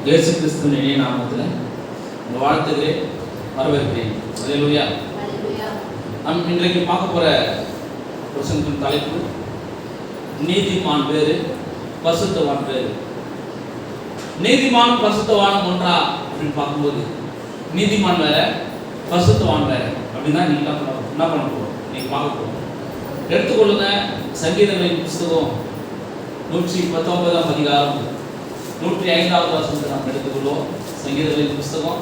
இயேசு கிறிஸ்துவின் இனிய நாமத்தில் உங்கள் வாழ்த்துக்கிறேன், வரவேற்கிறேன். அல்லேலூயா. நாம் இன்றைக்கு பார்க்க போகிற பிரசங்கத்தின் தலைப்பு நீதிமான் வேறு, பரிசுத்தவான் வேறு. நீதிமான் பரிசுத்தவான் ஒன்றா அப்படின்னு பார்க்கும்போது நீதிமான் வேற, பரிசுத்தவான் வேற அப்படின்னா நீங்கள் என்ன பண்ண போகிறோம், நீங்கள் பார்க்க போகிறோம். எடுத்துக்கொள்ளுங்க சங்கீதங்களின் புஸ்தகம் 119ஆம் அதிகாரம் 105வது வசனத்தை நாம் எடுத்துக்கொள்வோம். சங்கீதங்களின் புஸ்தகம்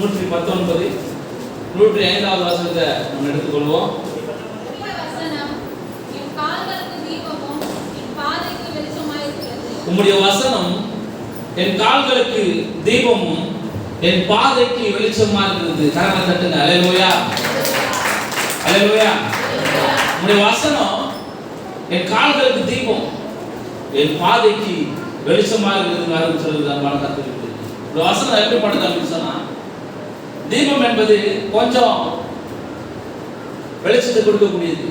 119 105வது வசனத்தை நாம் எடுத்துக்கொள்வோம். உம்முடைய வசனம் என் கால்களுக்கு தீபமும் என் பாதைக்கு வெளிச்சமா இருக்கிறது. கரங்களை தட்டுங்க. அல்லேலூயா, அல்லேலூயா. உம்முடைய வசனம் என் கால்களுக்கு தீபம், என் பாதைக்கு வெளிச்சமா இருக்கிறது சொல்லுது. கத்துக்கிட்டு இந்த வசனம் எப்படி படுது அப்படின்னு சொன்னா, தீபம் என்பது கொஞ்சம் வெளிச்சத்தை கொடுக்கக்கூடியது.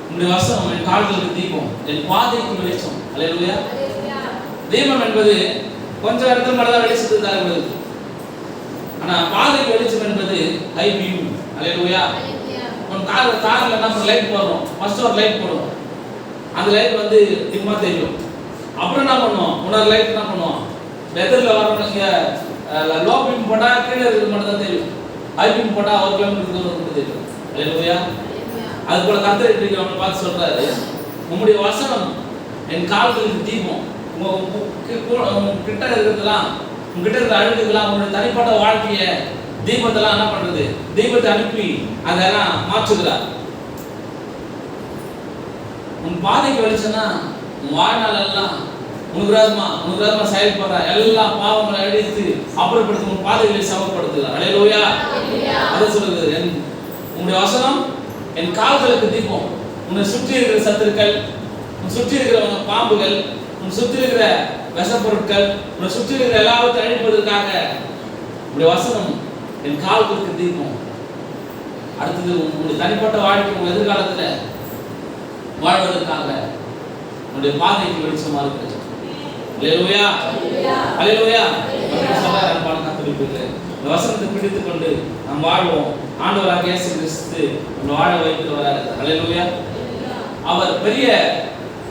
உம்முடைய வசனம் என் கால்களுக்கு தீபம், என் பாதைக்கு வெளிச்சம். அல்லேலூயா. தீபம் என்பது கொஞ்சம் இடத்துல மட்டும் வெளிச்சத்தை தரக்கூடியது. ஆனா பாதைக்கு வெளிச்சம் என்பது ஹை பீம். அல்லேலூயா. கார்ல நம்ம லைட் போடுறோம், ஃபர்ஸ்ட் ஒரு லைட் போடுவோம், அந்த லைட் வந்து டிம்மா தெரியும். அப்புறம் என்ன பண்ணுவோம், இன்னொரு லைட் என்ன பண்ணுவோம், எதிரில் வரவங்க லோ பீம் போட்டா கீழே இருக்கிறது மட்டும் தான் தெரியும், ஹை பீம் போட்டா 1 கிலோமீட்டர் தூரம் மட்டும் தெரியும். அல்லேலூயா. அது போல கர்த்தர் இருக்கிறவங்க பார்த்து சொல்றாரு, உம்முடைய வசனம் என் கால்களுக்கு தீபம். கிட்ட இருக்கிறதுலாம், உங்ககிட்ட இருக்கிற அழுகுலாம், உங்களுடைய தனிப்பட்ட வாழ்க்கைய தீபத்தெல்லாம் என்ன பண்றது, தீபத்தை அனுப்பி அதெல்லாம் மாற்றுகிறார். உன் பாதைக்கு வெளிச்சம்னா உன் வாழ்நாள் எல்லாம் உனக்கு செயல்படுற எல்லா பாவங்களை அழித்து அப்புறப்படுத்தி உன் பாதைகளை சமப்படுத்துகிறார். அல்லேலூயா. அதை சொல்லுது, உன்னுடைய வசனம் என் கால்களுக்கு தீபம். உன்னை சுற்றி இருக்கிற சத்துருக்கள், உன் சுற்றி இருக்கிறவங்க பாம்புகள், உன் சுற்றி இருக்கிற விஷப்பொருட்கள், உன்னை சுற்றி இருக்கிற எல்லாவற்றையும் அழிப்பதற்காக உன்னுடைய வசனம் என் கால்களுக்கு தீபம். அடுத்தது உன்னுடைய தனிப்பட்ட வாழ்க்கை, உன் எதிர்காலத்தில் வாழ்வதற்காக உன்னுடைய பாதைக்கு வெளிச்சமா இருக்கு. அல்லேலூயா, அல்லேலூயா. இந்த வசனத்தை பிடித்துக் கொண்டு நாம் வாழ்வோம். ஆண்டவராக இயேசு கிறிஸ்து நம்மை வாழ வைத்து வராரு. அல்லேலூயா. அவர் பெரிய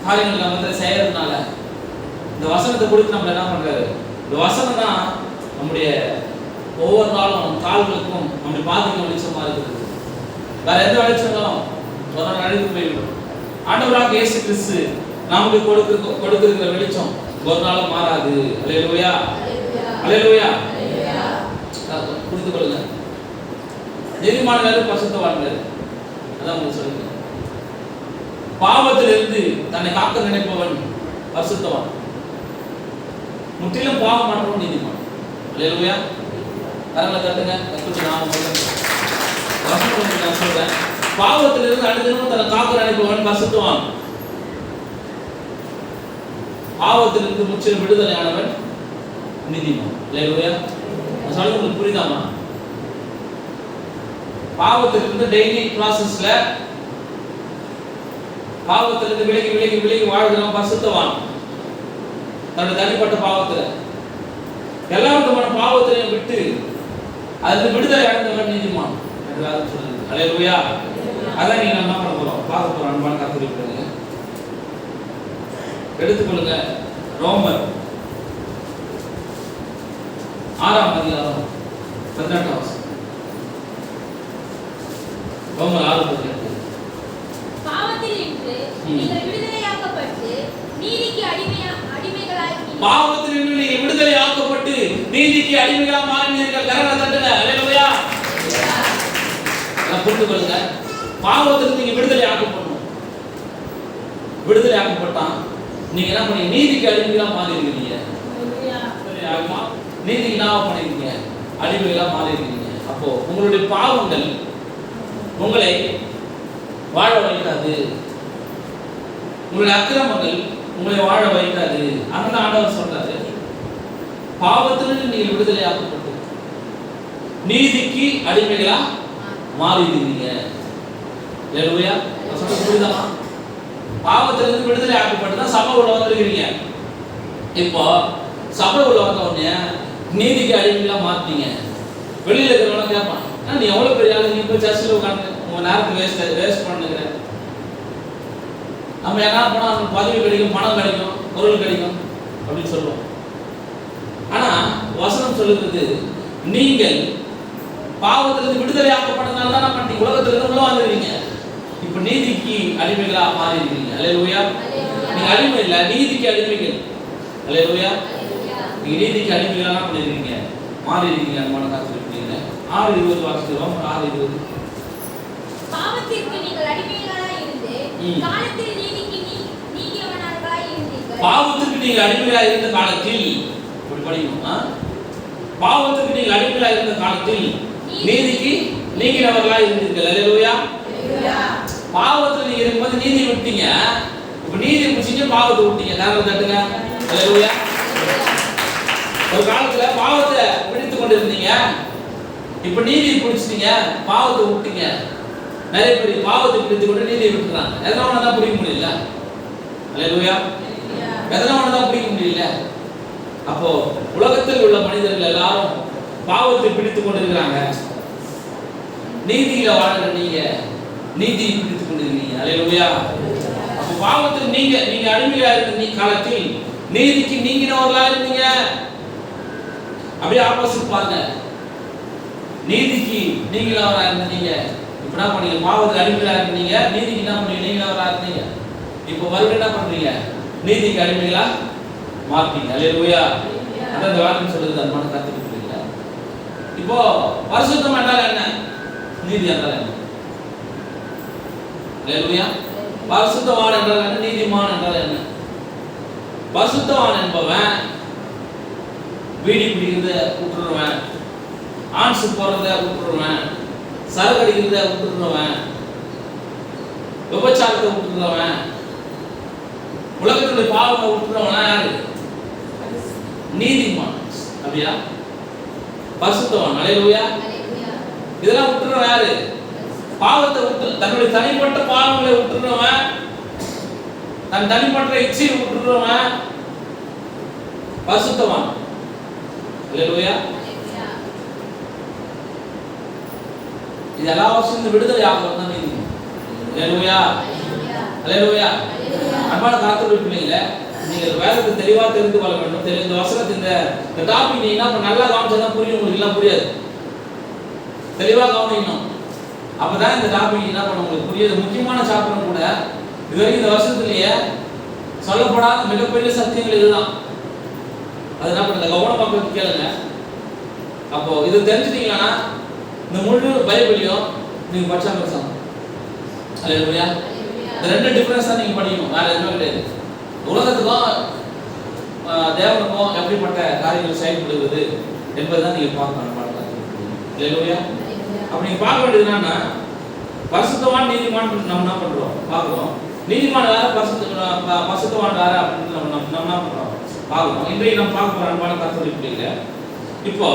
காரியங்கள் நம்ம செய்யறதுனால இந்த வசனத்தை கொடுத்து நம்ம என்ன பண்றாரு, இந்த வசனம் தான் நம்முடைய ஒவ்வொரு நாளும் நம் கால்களுக்கும் நம்முடைய பாதைக்கும் வெளிச்சமா இருக்குது. வேற எந்த வெளிச்சங்களும் ஒரு நாள் அழிந்து போய்விடும். ஆண்டவராக இயேசு கிறிஸ்து நமக்கு கொடுக்கிற வெளிச்சம் ஒரு நாளும் மாறாது. அல்லேலூயா, அல்லேலூயா. புரிந்து கொள்ளுங்க. நீதிமான் வேறு, பரிசுத்தவான் வேறு. அதான் உங்களுக்கு சொல்லுங்க. பாவத்திலிருந்து தன்னை காக்க நினைப்பவன் பரிசுத்தவான், முற்றிலும் பாவம் பண்றவன் நீதிமான். அல்லேலூயா. கரங்களை தட்டுங்க. நான் சொல்றேன், பாவத்திலிருந்து அனுதினமும் தன்னை காக்க நினைப்பவன் பரிசுத்தவான், பாவத்திலிருந்து முற்றிலும் விடுதலையானவன் நீதிமான். அல்லேலூயா. நான் சொல்றது உங்களுக்கு புரியுதாமா? பாவத்திலிருந்து டெய்லி ப்ராசஸ்ல பாவத்திலிருந்து விலகி விலகி விலகி வாழ்கிறவன் பரிசுத்தவான். தன்னுடைய தனிப்பட்ட பாவத்துல எல்லா விதமான பாவத்திலையும் விட்டு அதுக்கு விடுதலை அடைந்தவன் நீதிமான் என்று சொல்லுது. அல்லேலூயா. அதான் நீங்க என்ன பண்ண போறோம், பார்க்க போறோம். அன்பான கர்த்தருடைய எடுத்துக்கொள்ளுங்க. ரோமர் 6ஆம் அதிகாரம் 18ஆம் வசனம். ரோமர் 6:18. பாவத்திலிருந்து நீங்கள் விடுதலையாக்கப்பட்டு நீதிக்கு அடிமைகளாய் மாறினீர்கள். கரங்களை தட்டுங்க. அல்லேலூயா. புரிந்து கொள்ளுங்க. பாவத்திலிருந்து நீங்க விடுதலையாக்கப்படணும். விடுதலையாக்கப்பட்டான் நீங்க என்ன பண்ணீங்க, நீதிக்கு அடிமைகளா மாறி இருக்கீங்க. நீதிக்கு என்ன பண்ணிருக்கீங்க, அடிமைகளா மாறி இருக்கீங்க. அப்போ உங்களுடைய பாவங்கள் உங்களை வாழ வைக்காது, உங்களுடைய அக்கிரமங்கள் உங்களை வாழ வைக்காது. அந்த ஆண்டவர் சொல்றாரு, பாவத்திலிருந்து நீங்கள் விடுதலையாக்கப்பட்டு நீதிக்கு அடிமைகளா மாறிடுவீங்க. அல்லேலூயா. புரியுதா? பாவத்திலிருந்து விடுதலை ஆக்கப்பட்டு தான் சபை உள்ள வந்திருக்கிறீங்க. இப்போ சபை உள்ள வந்த உடனே நீதிக்கு அடிமைகளா மாத்தீங்க. வெளியில இருக்கிறவங்க கேட்பான், நீ எவ்வளவு பெரிய ஆளு, நீ போய் சர்ச்சில் உட்காந்து உங்க நேரத்தை வேஸ்ட் பண்ணுகிற. நம்ம என்ன போனா நமக்கு பதவி கிடைக்கும், பணம் கிடைக்கும், பொருள் கிடைக்கும் அப்படின்னு சொல்லுவோம். ஆனா வசனம் சொல்லுறது, நீங்கள் பாவத்திலிருந்து விடுதலை ஆக்கப்பட்டதுனால தான் பண்ணி உலகத்திலிருந்து உள்ள வந்துருவீங்க. இப்ப நீதிக்கு அடிமைகளா மாறி இருக்கீங்க. அல்லேலூயா. நீங்க அடிமை இல்ல, நீதிக்கு அடிமைகள். அல்லேலூயா. நீங்க நீதிக்கு அடிமைகளா பண்ணிருக்கீங்க, மாறி இருக்கீங்க. அன்பான கர்த்தருக்குரிய 6:20 வாசிக்கிறோம். 6:20. பாவத்திற்கு நீங்கள் அடிமைகளாய் இருந்து காலத்தில் நீதிக்கு நீங்கியவனாய் இருந்தீர்கள். பாவத்துக்கு நீங்க அடிமையா இருந்த காலத்தில் இப்படி படிக்கணும். பாவத்துக்கு நீங்க அடிமையா இருந்த காலத்தில் நீதிக்கு நீங்கினவர்களாய் இருந்தீர்கள். அல்லேலூயா. பாவத்துல நீங்க இருக்கும்போது நீதி விட்டீங்க, இப்ப நீதி பிடிச்சிட்டு பாவத்தை விட்டீங்க. காரணம் தட்டுங்க. அல்லேலூயா. ஒரு காலத்துல பாவத்தை பிடித்து கொண்டு இருந்தீங்க, இப்ப நீதி பிடிச்சிட்டீங்க, பாவத்தை விட்டீங்க. நிறைய பேர் பாவத்தை பிடித்து கொண்டு நீதியை விட்டுறாங்க. எதனால தான் பிடிக்க முடியல? அல்லேலூயா. எதனால தான் பிடிக்க முடியல? அப்போ உலகத்தில் உள்ள மனிதர்கள் எல்லாரும் பாவத்தை பிடித்து கொண்டு இருக்கிறாங்க. நீதியில வாழ்ற நீங்க நீதியை பிடித்துக் கொண்டிருக்கீங்க. அல்லேலூயா. அப்ப பாவத்துக்கு நீங்க அடிமையா இருந்த காலத்தில் நீதிக்கு நீங்கினவர்களா இருந்தீங்க. அப்படியே ஆப்போசிட் பாருங்க. நீதிக்கு நீங்கினவரா இருந்தீங்க, இப்ப என்ன பண்ணீங்க? பாவத்துக்கு அடிமையா இருந்தீங்க, நீதிக்கு என்ன பண்ணீங்க? நீங்கினவரா இருந்தீங்க. இப்ப மறுபடியும் என்ன பண்றீங்க? நீதிக்கு அடிமைகளா மாத்தீங்க. அல்லேலூயா. அதான் இந்த வார்த்தை சொல்லுது. அன்பான கர்த்தருக்குரிய, இப்போ பரிசுத்தம் என்றால் என்ன? நீதி என்றால் என்ன? அல்லேலூயா. பரிசுத்தவான் என்றால் என்ன? நீதிமான் என்றால் என்ன? பரிசுத்தவான் என்பவன் வீடி பிடிக்கிறத விட்டுருவன், ஆன்சு போறத விட்டுருவன், சரகடிக்கிறத விட்டுருவன், விபச்சாரத்தை விட்டுருவன், உலகத்துடைய பாவத்தை விட்டுருவனா யாரு? நீதிமான். அப்படியா? பரிசுத்தவான். அல்லேலூயா. இதெல்லாம் விட்டுருவன் யாரு? பாவத்தை விட்டு, தன்னுடைய தனிப்பட்ட பாவங்களை விட்டுருவன், தன் தனிப்பட்ட இச்சையை விட்டுருவன் பரிசுத்தவான். அல்லேலூயா. இது எல்லாவற்றையும் விடுதலை ஆகிறது தான் நீதி. அல்லேலூயா. அல்லேலூயா. அன்பான கர்த்தருடைய பிள்ளைகளே, நீங்கள் வேதத்தை தெளிவா தெரிந்து கொள்ள வேண்டும். இந்த வசனத்தை இந்த டாபிக் நீங்க என்ன நல்லா கவனிச்சா புரியும். உங்களுக்கு எல்லாம் புரியாது. தெளிவா கவனிக்கணும். அப்பதான் இந்த டாபிக் என்ன பண்ண உங்களுக்கு புரியுது. முக்கியமான சாப்பிடும் கூட இதுவரைக்கும் இந்த வருஷத்துலயே சொல்லப்படாத மிகப்பெரிய சத்தியங்கள் இதுதான். அது என்ன பண்ணுங்க, கவனமாக கேளுங்க. அப்போ இது தெரிஞ்சுட்டீங்கன்னா இந்த முழு பைபிளையும் நீங்க படிச்சா பேசலாம். அல்லேலூயா. இந்த ரெண்டு டிஃபரன்ஸ் தான் நீங்க படிக்கணும், வேற எதுவுமே கிடையாது. உலகத்துக்கும் தேவனுக்கும் எப்படிப்பட்ட காரியங்கள் செயல்படுவது என்பதுதான் நீங்க பார்க்கணும். அல்லேலூயா. அப்ப நீங்க பார்க்க வேண்டியது என்னன்னா, பரிசுத்தவான் நீதிமான் நம்ம என்ன பண்றோம் பார்க்கிறோம். நீதிமான் வேற, பரிசுத்தவான் வேற அப்படின்னு நம்ம என்ன பண்றோம் பார்க்கிறோம். இன்றைக்கு நம்ம பார்க்க போற அன்பான கர்த்தருடைய பிள்ளைகளே, இப்போ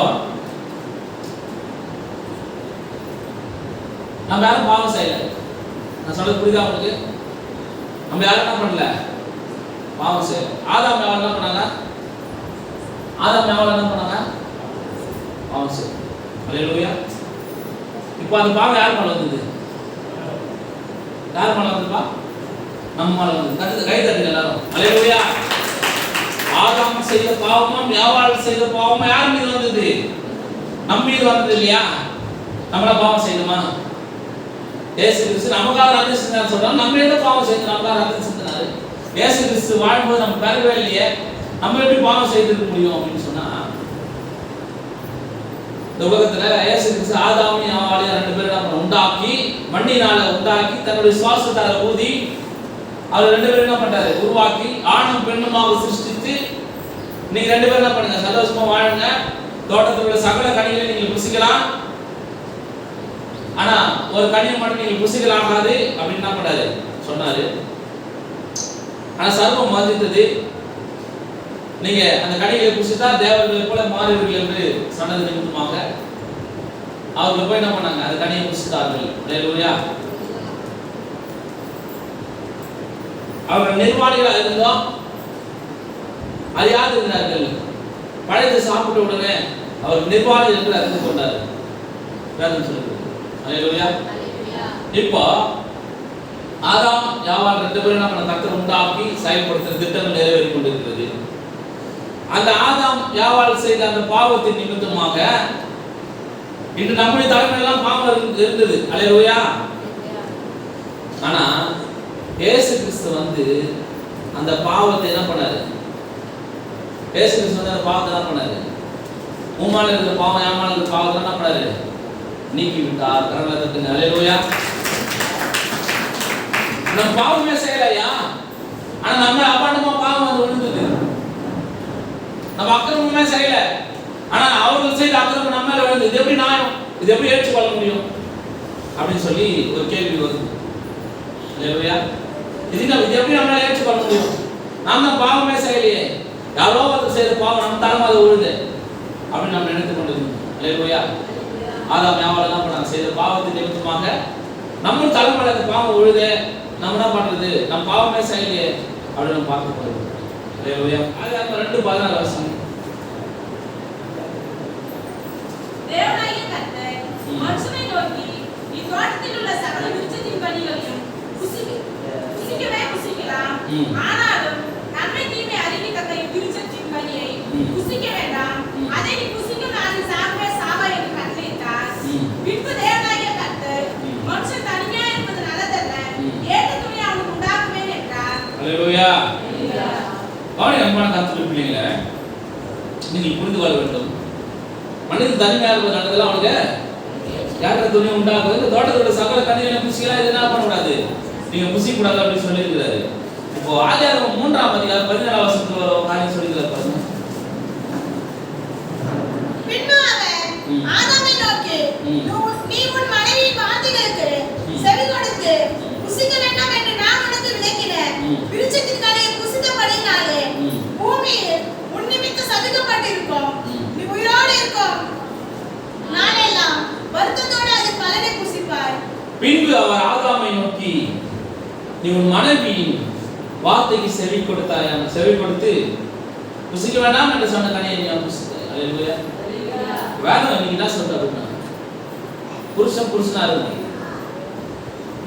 நம்ம யாரும் பாவம் செய்யல. நான் சொல்றது புரியுதா உங்களுக்கு? நம்ம யாரும் என்ன பண்ணல? பாவம் செய்யல. ஆதாம் ஏவாள் என்ன பண்ணாங்க? ஆதாம் ஏவாள் என்ன பண்ணாங்க? பாவம் செய்யல. அல்லேலூயா. இப்போ அந்த பாவம் யார் மேல வந்தது? யார் மேல வந்ததுப்பா? நம்ம மேல வந்தது. கை தட்டுங்க எல்லாரும். அல்லேலூயா. ஆதாம் செய்த பாவமும் ஏவாள் செய்த பாவமும் யார் மீது வந்தது? நம்ம மீது வந்தது இல்லையா? நம்மள பாவம் செய்யணுமா? இயேசு கிறிஸ்து நமக்காக ரத்தம் சிந்தினார் சொல்றாங்க. நம்ம என்ன பாவம் செய்து நமக்காக ரத்தம் சிந்தினாரு? இயேசு கிறிஸ்து வாழும்போது நம்ம பிறக்கவே இல்லையே, நம்ம எப்படி பாவம் செய்திருக்க முடியும் அப்படின்னு சொன்னா, இந்த உலகத்துல இயேசு கிறிஸ்து ஆதாமையும் ஏவாளையும் ரெண்டு பேரும் உண்டாக்கி, மண்ணினால உண்டாக்கி, தன்னுடைய சுவாசத்தால ஊதி அவர் ரெண்டு பேரும் என்ன பண்றாரு? உருவாக்கி ஆணும் பெண்ணுமாக சிருஷ்டித்து, நீங்க ரெண்டு பேரும் என்ன பண்ணுங்க? சந்தோஷமா வாழுங்க, தோட்டத்தில் உள்ள சகல கனிகளை நீங்கள் புசிக்கலாம், ஆனா ஒரு கனியை மட்டும் நீங்கள் புசிக்கலாகாது அப்படின்னு என்ன பண்ணாரு சொன்னாரு. ஆனா சர்வம் மதித்தது, நீங்க அந்த கனிகளை புசித்தா தேவர்களை போல மாறுவீர்கள் என்று சொன்னது நிமித்தமாக அவர்கள் போய் என்ன பண்ணாங்க? அந்த கனியை புசித்தார்கள். அல்லேலூயா. அவர்கள் நிர்வாணிகளாக இருந்தோம், அறியாது இருந்தார்கள். பழைத்து சாப்பிட்ட உடனே அவர் நிர்வாணி என்று அறிந்து கொண்டார். வேதம் சொல்லுது. அல்லேலூயா. இப்போ ஆதாம் யாவால் 2 பேரும் நம்ம கர்த்தர் உண்டாக்கி செயல்படுத்துகிற திட்டங்கள் நிறைவேறி கொண்டிருக்கிறது. அந்த ஆதாம் யாவால் செய்த அந்த பாவத்தின் நிமித்தமாக இன்று நம்முடைய தலைமையெல்லாம் பாவம் இருந்தது. அல்லேலூயா. ஆனா இயேசு கிறிஸ்து அந்த பாவத்தை என்ன பண்ணாரு? இயேசு கிறிஸ்து அந்த பாவத்தை என்ன பண்ணாரு? உம்மால இருக்கிற பாவம், ஏமால இருக்கிற பாவத்தை என்ன பண்ணாரு? நீக்கி விட்டார். கரங்களை தட்டுங்க. அல்லேலூயா. நம்ம பாவமே செய்யலையா, ஆனா நம்ம அபாண்டமா பாவம் விழுந்தது. நம்ம அக்கிரமமே செய்யல, ஆனா அவர்கள் செய்த அக்கிரமம் நம்ம மேல விழுந்தது. இது எப்படி நியாயம்? இது எப்படி ஏற்றுக்கொள்ள முடியும் அப்படின்னு சொல்லி ஒரு கேள்வி வருது. அல்லேலூயா. இது எப்படி நம்மளால ஏற்றுக்கொள்ள முடியும்? நாம பாவமே செய்யலையே, யாரோ ஒருத்தர் செய்த பாவம் நம்ம தலைமை அதை விழுது அப்படின்னு நம்ம நினைத்து கொண்டிருந்தோம். அல்லேலூயா. ஆதாம் யாவால் என்ன பண்ணாங்க? செய்த பாவத்தின் நிமித்தமாக நம்ம தலைமையில அந்த பாவம் விழுது. நம்ம என்ன பண்றது? நம்ம பாவமே செய்யலையே அப்படின்னு நம்ம பார்க்க போறோம். அல்லேலூயா. ஆதாம் 2:16 வசனம். தேவனாகிய கர்த்தர் மனுஷனை நோக்கி, நீ தோட்டத்தில் உள்ள சகல விருட்சத்தின் கனிகளையும் புசிக்கலாம், ஆனாலும் நன்மை தீமை அறிவிக்கத்தக்க விருட்சத்தின் கனியை புசிக்க வேண்டாம், அதை நீ புசிக்கும் நாளில் சாவாய் என்று கட்டளையிட்டார். பின்பு தேவனாகிய கர்த்தர் மனுஷன் தனிமையா இருப்பது நல்லதல்ல, ஏற்ற துணை அவனுக்கு உண்டாக்குவேன் என்றார். அல்லேலூயா. அவனை அன்பான கர்த்தருடைய பிள்ளைகளே, நீங்கள் புரிந்து கொள்ள வேண்டும். மனிதன் தனிமையா இருப்பது நல்லதல்ல, அவனுக்கு ஏற்ற துணை உண்டாக்குவது. இந்த தோட்டத்தோட சகல கனிகளை புசிக்கலாம், இது என்ன பண்ணக்கூடாது? நீங்க புசிக்க கூடாது அப்படின்னு சொல்லி இருக்கிறாரு. இப்போ ஆதியாகமம் 3ஆம் அதிகாரம் 14ஆம் வசனத்துல ஒரு காரியம் சொல்லிக்கிறார் பாருங்க. பின்பு அவர் ஆதாமை நோக்கி, நீ உன் மனைவியின் வார்த்தைகளுக்கு செவி கொடுத்து புசிக்க வேண்டாம் என்று நான் உனக்கு விளக்கினேன். விருட்சத்தின் கனியை புசித்தபடியினாலே பூமியில் உன் நிமித்தம் சபிக்கப்பட்டிருக்கும். நீ உயிரோடு இருக்கும் நாளெல்லாம் வருத்தத்தோடு அதன் பலனை புசிப்பாய். பின்பு அவர் ஆதாமை நோக்கி, நீ உன் மனைவியின் வார்த்தைக்கு செவி கொடுத்து புசிக்க வேண்டாம் என்று சொன்ன கனியை நீ புசித்தாய். அல்லேலூயா. வேதம் இன்னைக்கு என்ன சொல்ற அப்படின்னா, புருஷன் புருஷனா இருக்கும்,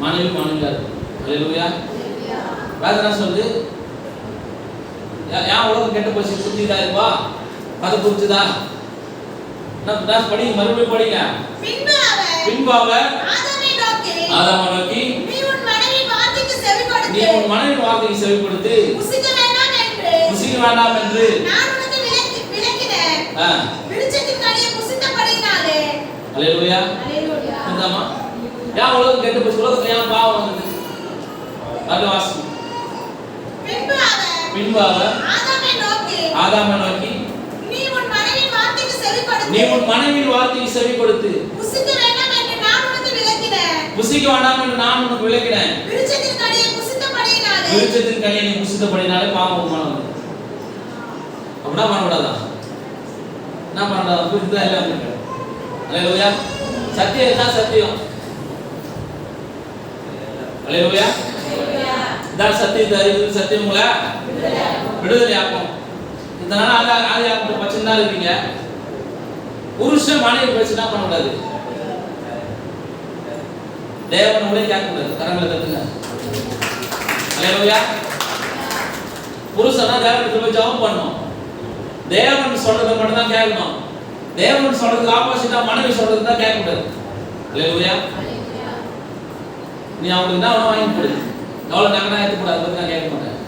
மனைவி மனைவியா இருக்கும். அல்லேலூயா. வேதம் என்ன சொல்லுது? ஏன் உலகம் கெட்டு போச்சு? புரிஞ்சுதா? இருப்பா கதை புரிஞ்சுதா? நான் படிங்க, மறுபடியும் படிங்க. பின்பு அவர் ஆதாமை நோக்கி, நீ உன் மனைவியின் வார்த்தைக்கு செவி கொடுத்து புசிக்க வேண்டாம் என்று நான் உனக்கு விளக்கினேன். விருட்சத்தின் கனியை புசித்தபடியினாலே. அல்லேலூயா. புரியுதாமா? ஏன் உலகம் கெட்டு போச்சு? உலகத்துல ஏன் பாவம் வந்தது? அது வாசி. பின்பு அவர் ஆதாமை நோக்கி, நீ உன் மனைவியின் வார்த்தைக்கு செவி கொடுத்து புசிக்க வேண்டாம் என்று நான் உனக்கு விளக்கினேன். விருட்சத்தின் கனியை நீ புசித்தபடியினாலே பாவம் உண்டானது. அப்படின்னா பண்ணக்கூடாதா? என்ன பண்ணக்கூடாது? புரியுதா? இல்லை. அல்லேலூயா. சத்தியம் தான் சத்தியம். அல்லேலூயா. இதான் சத்தியத்தை அறிவு. சத்தியம் உங்களை விடுதலை ஆக்கும். இதனால ஆதியாகமத்துல பச்சைன்னா இருக்கீங்க. புருஷன் மனைவி பேசி என்ன பண்ணக்கூடாது? தேவனோட கேட்கக்கூடாது. கரங்களை தட்டுங்க. அல்லேலூயா. புருஷனா தேவனுக்கு போய் ஜெபம் பண்ணணும். தேவன் சொல்றதை மட்டும் தான் கேட்கணும். தேவன் சொல்றதுக்கு ஆப்போசிட்டா மனைவி சொல்றது தான் கேட்கக்கூடாது. அல்லேலூயா. நீ அவங்களுக்கு என்ன வேணும் வாங்கி கொடு, எவ்வளவு நகனா ஏற்றக்கூடாது பத்தி நான் கேட்க மாட்டேன்.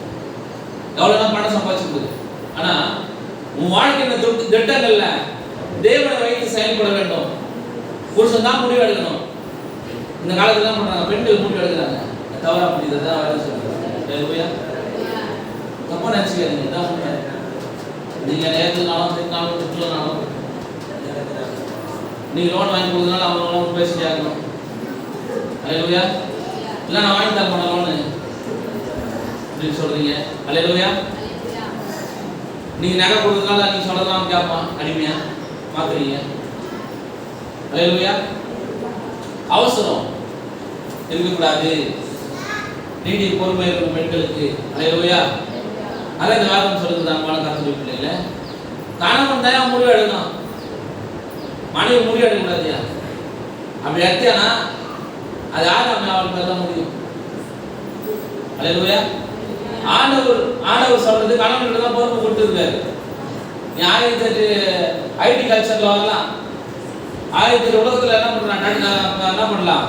எவ்வளவு பணம் சம்பாதிச்சு கொடு. ஆனா உன் வாழ்க்கையின் திட்டங்கள்ல தேவனை வைத்து செயல்பட வேண்டும். புருஷன் தான் முடிவு எடுக்கணும். இந்த காலத்துல தான் பண்றாங்க, பெண்கள் முடிவு எடுக்கிறாங்க. தவறா முடியுது தான் வேலை சொல்றாங்க. தப்பா நினைச்சுக்காதீங்க. இதான் உண்மை. நீங்க நேரத்துனாலும் திட்டினாலும் திட்டலனாலும் நீங்க லோன் வாங்கி கொடுத்தனால அவங்க லோன் பேசி கேட்கணும். அல்லேலூயா. இல்லை நான் வாங்கி தர மாட்டேன் லோனு அப்படின்னு சொல்றீங்க. அல்லேலூயா. நீங்க நகை கொடுத்ததுனால நீங்க சொல்றதெல்லாம் கேட்பான், அடிமையா மாத்துறீங்க. அல்லேலூயா. அவசரம் இருக்கக்கூடாது. நீடிய பொறுமை இருக்கும் பெண்களுக்கு. அல்லேலூயா. அதான் இந்த வார்த்தை சொல்லுது அன்பான கர்த்தருடைய பிள்ளைகளே, கணவன் தான் முடிவு எடுக்கணும், மனைவி முடிவு எடுக்கக்கூடாதியா. அப்படி எடுத்தியானா அது ஆதாம் அவள் பேர் தான் முடியும். அல்லேலூயா. ஆண்டவர் சொல்றது கணவன்கிட்ட தான் பொறுப்பு கொடுத்துருக்காரு. நீ 1008 ஐடி கல்ச்சர்ல வரலாம், 1008 உலகத்துல என்ன பண்ணலாம்,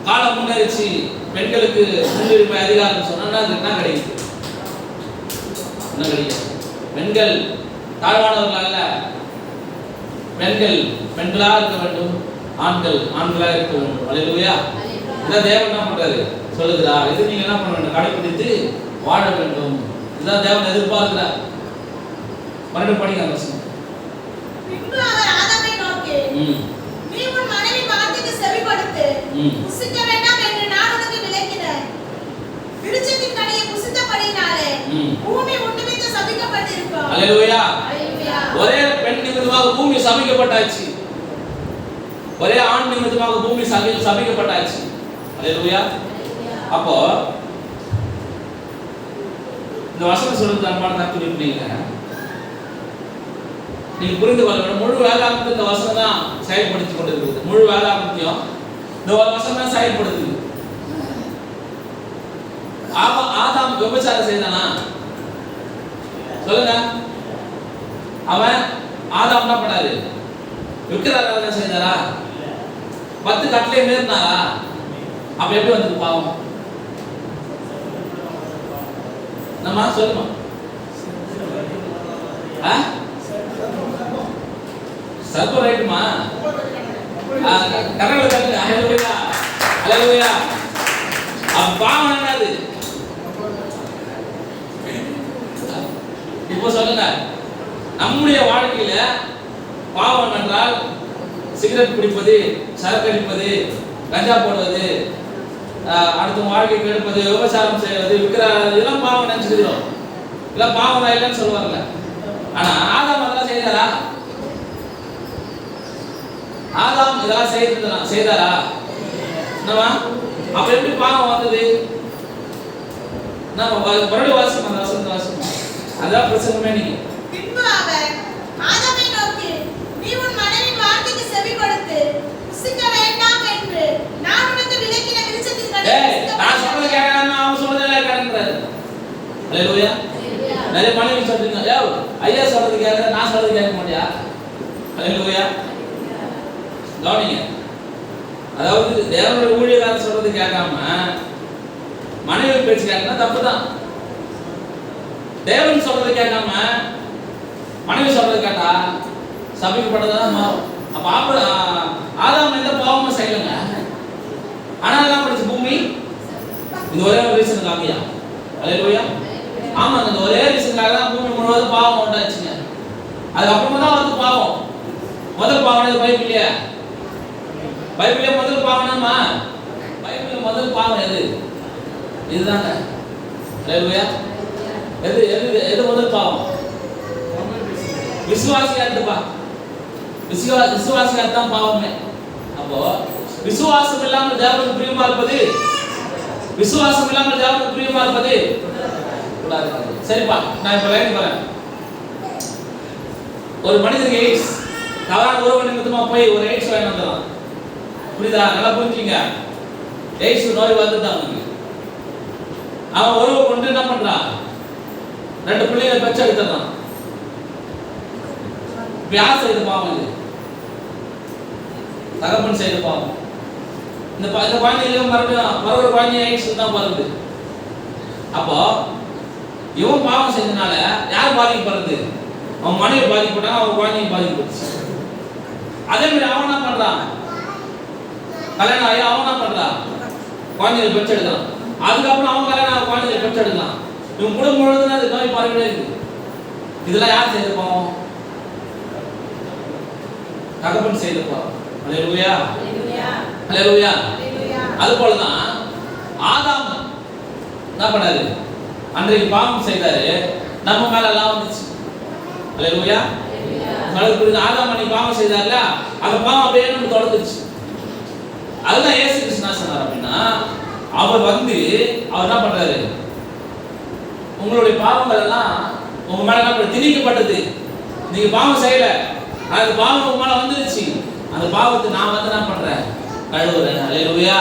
காலம் முன்னேறிச்சு, பெண்களுக்கு முன்னுரிமை அதிகாரம் சொன்னா என்ன கிடைக்குது? என்ன கிடையாது. பெண்கள் தாழ்வானவர்கள் அல்ல, பெண்கள் பெண்களா இருக்க வேண்டும், ஆண்கள் ஆண்களா இருக்க வேண்டும். அல்லேலூயா. இதான் தேவன் என்ன பண்றாரு சொல்லுகிறா, இது நீங்க என்ன பண்ண வேண்டும், கடைபிடித்து வாழ வேண்டும். இதுதான் தேவன் எதிர்பார்க்கிறார். மறுபடியும் படிங்க வசனம். பின்பு அவர் ஆதாமை நோக்கி, நீ உன் மனைவி வார்த்தைக்கு செவிகொடுத்து புசிக்க வேண்டாம் என்று நான் உனக்கு விலக்கினேன். விருட்சத்தின் கனியை புசித்தபடியினாலே பூமி ஒட்டுமித்த சபிக்கப்பட்டிருக்கும். அல்லேலூயா. அல்லேலூயா. ஒரே பெண் நிமித்தமாக பூமி சபிக்கப்பட்டாச்சு, ஒரே ஆண் நிமித்தமாக பூமி சபிக்கப்பட்டாச்சு. அல்லேலூயா. அப்போ இந்த வசனம் சொல்றது அன்பான கர்த்தருடைய பிள்ளைகளே, நீங்க புரிந்து கொள்ள வேண்டும். முழு வேதாகமத்தை இந்த வசனம் தான் செயல்படுத்தி கொண்டிருக்கிறது. முழு வேதாகமத்தையும் இந்த வசனம் தான் செயல்படுத்துது. ஆதாம் விபச்சாரம் செய்தானா சொல்லுங்க? அவன் ஆதாம் என்ன பண்ணாரு? விக்கிரகாராதனை செய்தாரா? 10 கட்டளை மீறினாரா? அப்ப எப்படி வந்தது பாவம்? நம்ம சொல்லுமா? சர்ப்ப ரைட்டுமா? கரங்களை தட்டுங்க. அல்லேலூயா. அல்லேலூயா. அப்ப பாவம் என்னது? இப்போ சொல்லுங்க, நம்முடைய வாழ்க்கையில பாவம் என்றால் சிகரெட் குடிப்பது, சரக்கு அடிப்பது, கஞ்சா போடுவது, அடுத்த வாழ்க்கை கெடுப்பது, விபச்சாரம் செய்வது, இதெல்லாம் பாவம் நினைச்சுக்கிறோம். இதெல்லாம் பாவம் இல்லைன்னு சொல்லுவாங்கல்ல. ஆனா ஆதாம் அதெல்லாம் செய்தாரா? ஆதாம் இதெல்லாம் செய்தாரா? என்னவா? அப்ப எப்படி பாவம் வந்தது? நம்ம மறுபடியும் வாசிக்கும், அந்த வசனத்தை வாசிக்கும். அதான் பிரசங்கமே. நீங்க பின்பு அவர் ஆதாமை நோக்கி, நீ உன் மனைவியின் வார்த்தைக்கு செவிகொடுத்து புசிக்க வேண்டாம் என்று நான் உனக்கு விலக்கின விருட்சத்தின் கனியை நான் சொல்றது கேட்காம அவன் சொல்றதே கேட்கறாரு. அல்லேலூயா. நிறைய மனைவி சொல்றீங்க, ஐயா சொல்றது கேட்க, நான் சொல்றது கேட்க மாட்டியா? அல்லேலூயா. கவனிங்க, அதாவது தேவனுடைய ஊழியக்காரர் சொல்றது கேட்காம மனைவி பேச்சு கேட்கணும், தப்பு தான். தேவன் சொல்றது கேட்காம மனைவி சொல்றது கேட்டா சபிக்கப்பட்டதான் மாறும். அப்ப ஆதாம் எந்த பாவமும் செய்யலங்க, ஆனா என்ன பண்ணுச்சு பூமி? இது ஒரே ஒரு ரீசனுக்காகயா? அல்லேலூயா. ஆமாங்க, இந்த ஒரே ரீசனுக்காக தான் பூமி முழுவதும் பாவம் உண்டாச்சுங்க. அதுக்கப்புறமா தான் வந்து பாவம். முதல் பாவம் பைபிள்லையே, பைபிள்ல முதல் பாவம்னா பைபிள்ல முதல் பாவம் எது? இதுதாங்க. அல்லேலூயா. எது எது எது முதல் பாவம்? விசுவாசியாத்துப்பா. விசுவாசியாத்து தான் பாவமே. அப்போ விசுவாசம் இல்லாமல் தேவனுக்கு பிரியமா இருப்பது, விசுவாசம் இல்லாமல் தேவனுக்கு பிரியமா இருப்பது கூடாது. சரிப்பா, நான் இப்ப லைன் வரேன். ஒரு மனிதனுக்கு எய்ட்ஸ், தவறான உறவு நிமித்தமா போய் ஒரு எய்ட்ஸ் வாங்கி வந்துடலாம். புரியுதா? நல்லா புரிஞ்சுங்க. எய்ட்ஸ் நோய் வந்துட்டு அவனுக்கு, அவன் உறவு கொண்டு என்ன பண்றான்? 2 பிள்ளைகளை பெற்று எடுத்துறான். யார் செய்த பாவம்? இது தகப்பன் செய்த பாவம். இந்த குழந்தைகளுக்கு மறுபடியும் குழந்தை எய்ட்ஸ் தான் வருது. அப்போ இவன் பாவம் செஞ்சதுனால யார் பாதிக்கப்படுறது? அவன் மனைவி பாதிக்கப்பட்டாங்க, அவன் குழந்தையும் பாதிக்கப்பட்டுச்சு. அதே மாதிரி அவன் என்ன பண்றான்? கல்யாணம் ஆகி அவன் என்ன பண்றான்? குழந்தைகளை பெற்று எடுக்கிறான். அதுக்கப்புறம் அவன் கல்யாணம் குழந்தைகளை பெற்று எடுக்கலாம். இவன் குடும்பம் முழுவதும் அது நோய் பரவிட்டே இருக்கு. இதெல்லாம் யார் செய்த பாவம்? தகப்பன் செய்த பாவம். அல்லேலூயா. அல்லேலூயா. அது போலதான் ஆதாம் என்ன பண்ணாரு? அன்றைக்கு பாவம் செய்தாரு, நம்ம மேல எல்லாம் வந்துச்சு. அல்லேலூயா. ஆதாம் அன்னைக்கு பாவம் செய்தார்ல, அந்த பாவம் அப்படியே நம்ம தொடர்ந்துச்சு. அதுதான் இயேசு கிறிஸ்து சொன்னார் அப்படின்னா, அவர் என்ன பண்றாரு, உங்களுடைய பாவங்கள் எல்லாம் உங்க மேல என்ன திணிக்கப்பட்டது, நீங்க பாவம் செய்யல, அந்த பாவம் உங்க மேல வந்துருச்சு, அந்த பாவத்தை நான் என்ன பண்றேன், கழுவுறேன். அல்லேலூயா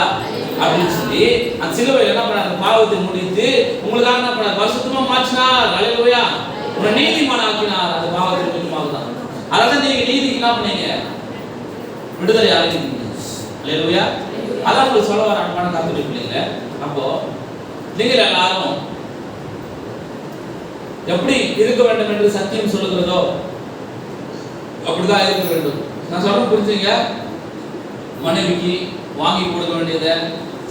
அப்படின்னு சொல்லி அந்த சிலுவையில் என்ன பண்ண, அந்த பாவத்தை முடித்து உங்களுக்காக என்ன பண்ண, பரிசுத்தமா மாற்றினார். அல்லேலூயா, உங்களை நீதிமான் ஆக்கினார். அந்த பாவத்தை முடிக்குமாதான். அதான் நீங்க நீதிக்கு என்ன பண்ணீங்க, விடுதலை ஆகிட்டீங்க. அல்லேலூயா, அதான் உங்களுக்கு சொல்ல வர அன்பான கர்த்தருடைய பிள்ளைங்க. அப்போ நீங்கள் எல்லாரும் எப்படி இருக்க வேண்டும் என்று சத்தியம் சொல்லுகிறதோ அப்படிதான் இருக்க வேண்டும். நான் சொல்ல புரிஞ்சுங்க. மனைவிக்கு வாங்கி கொடுக்க வேண்டியதை,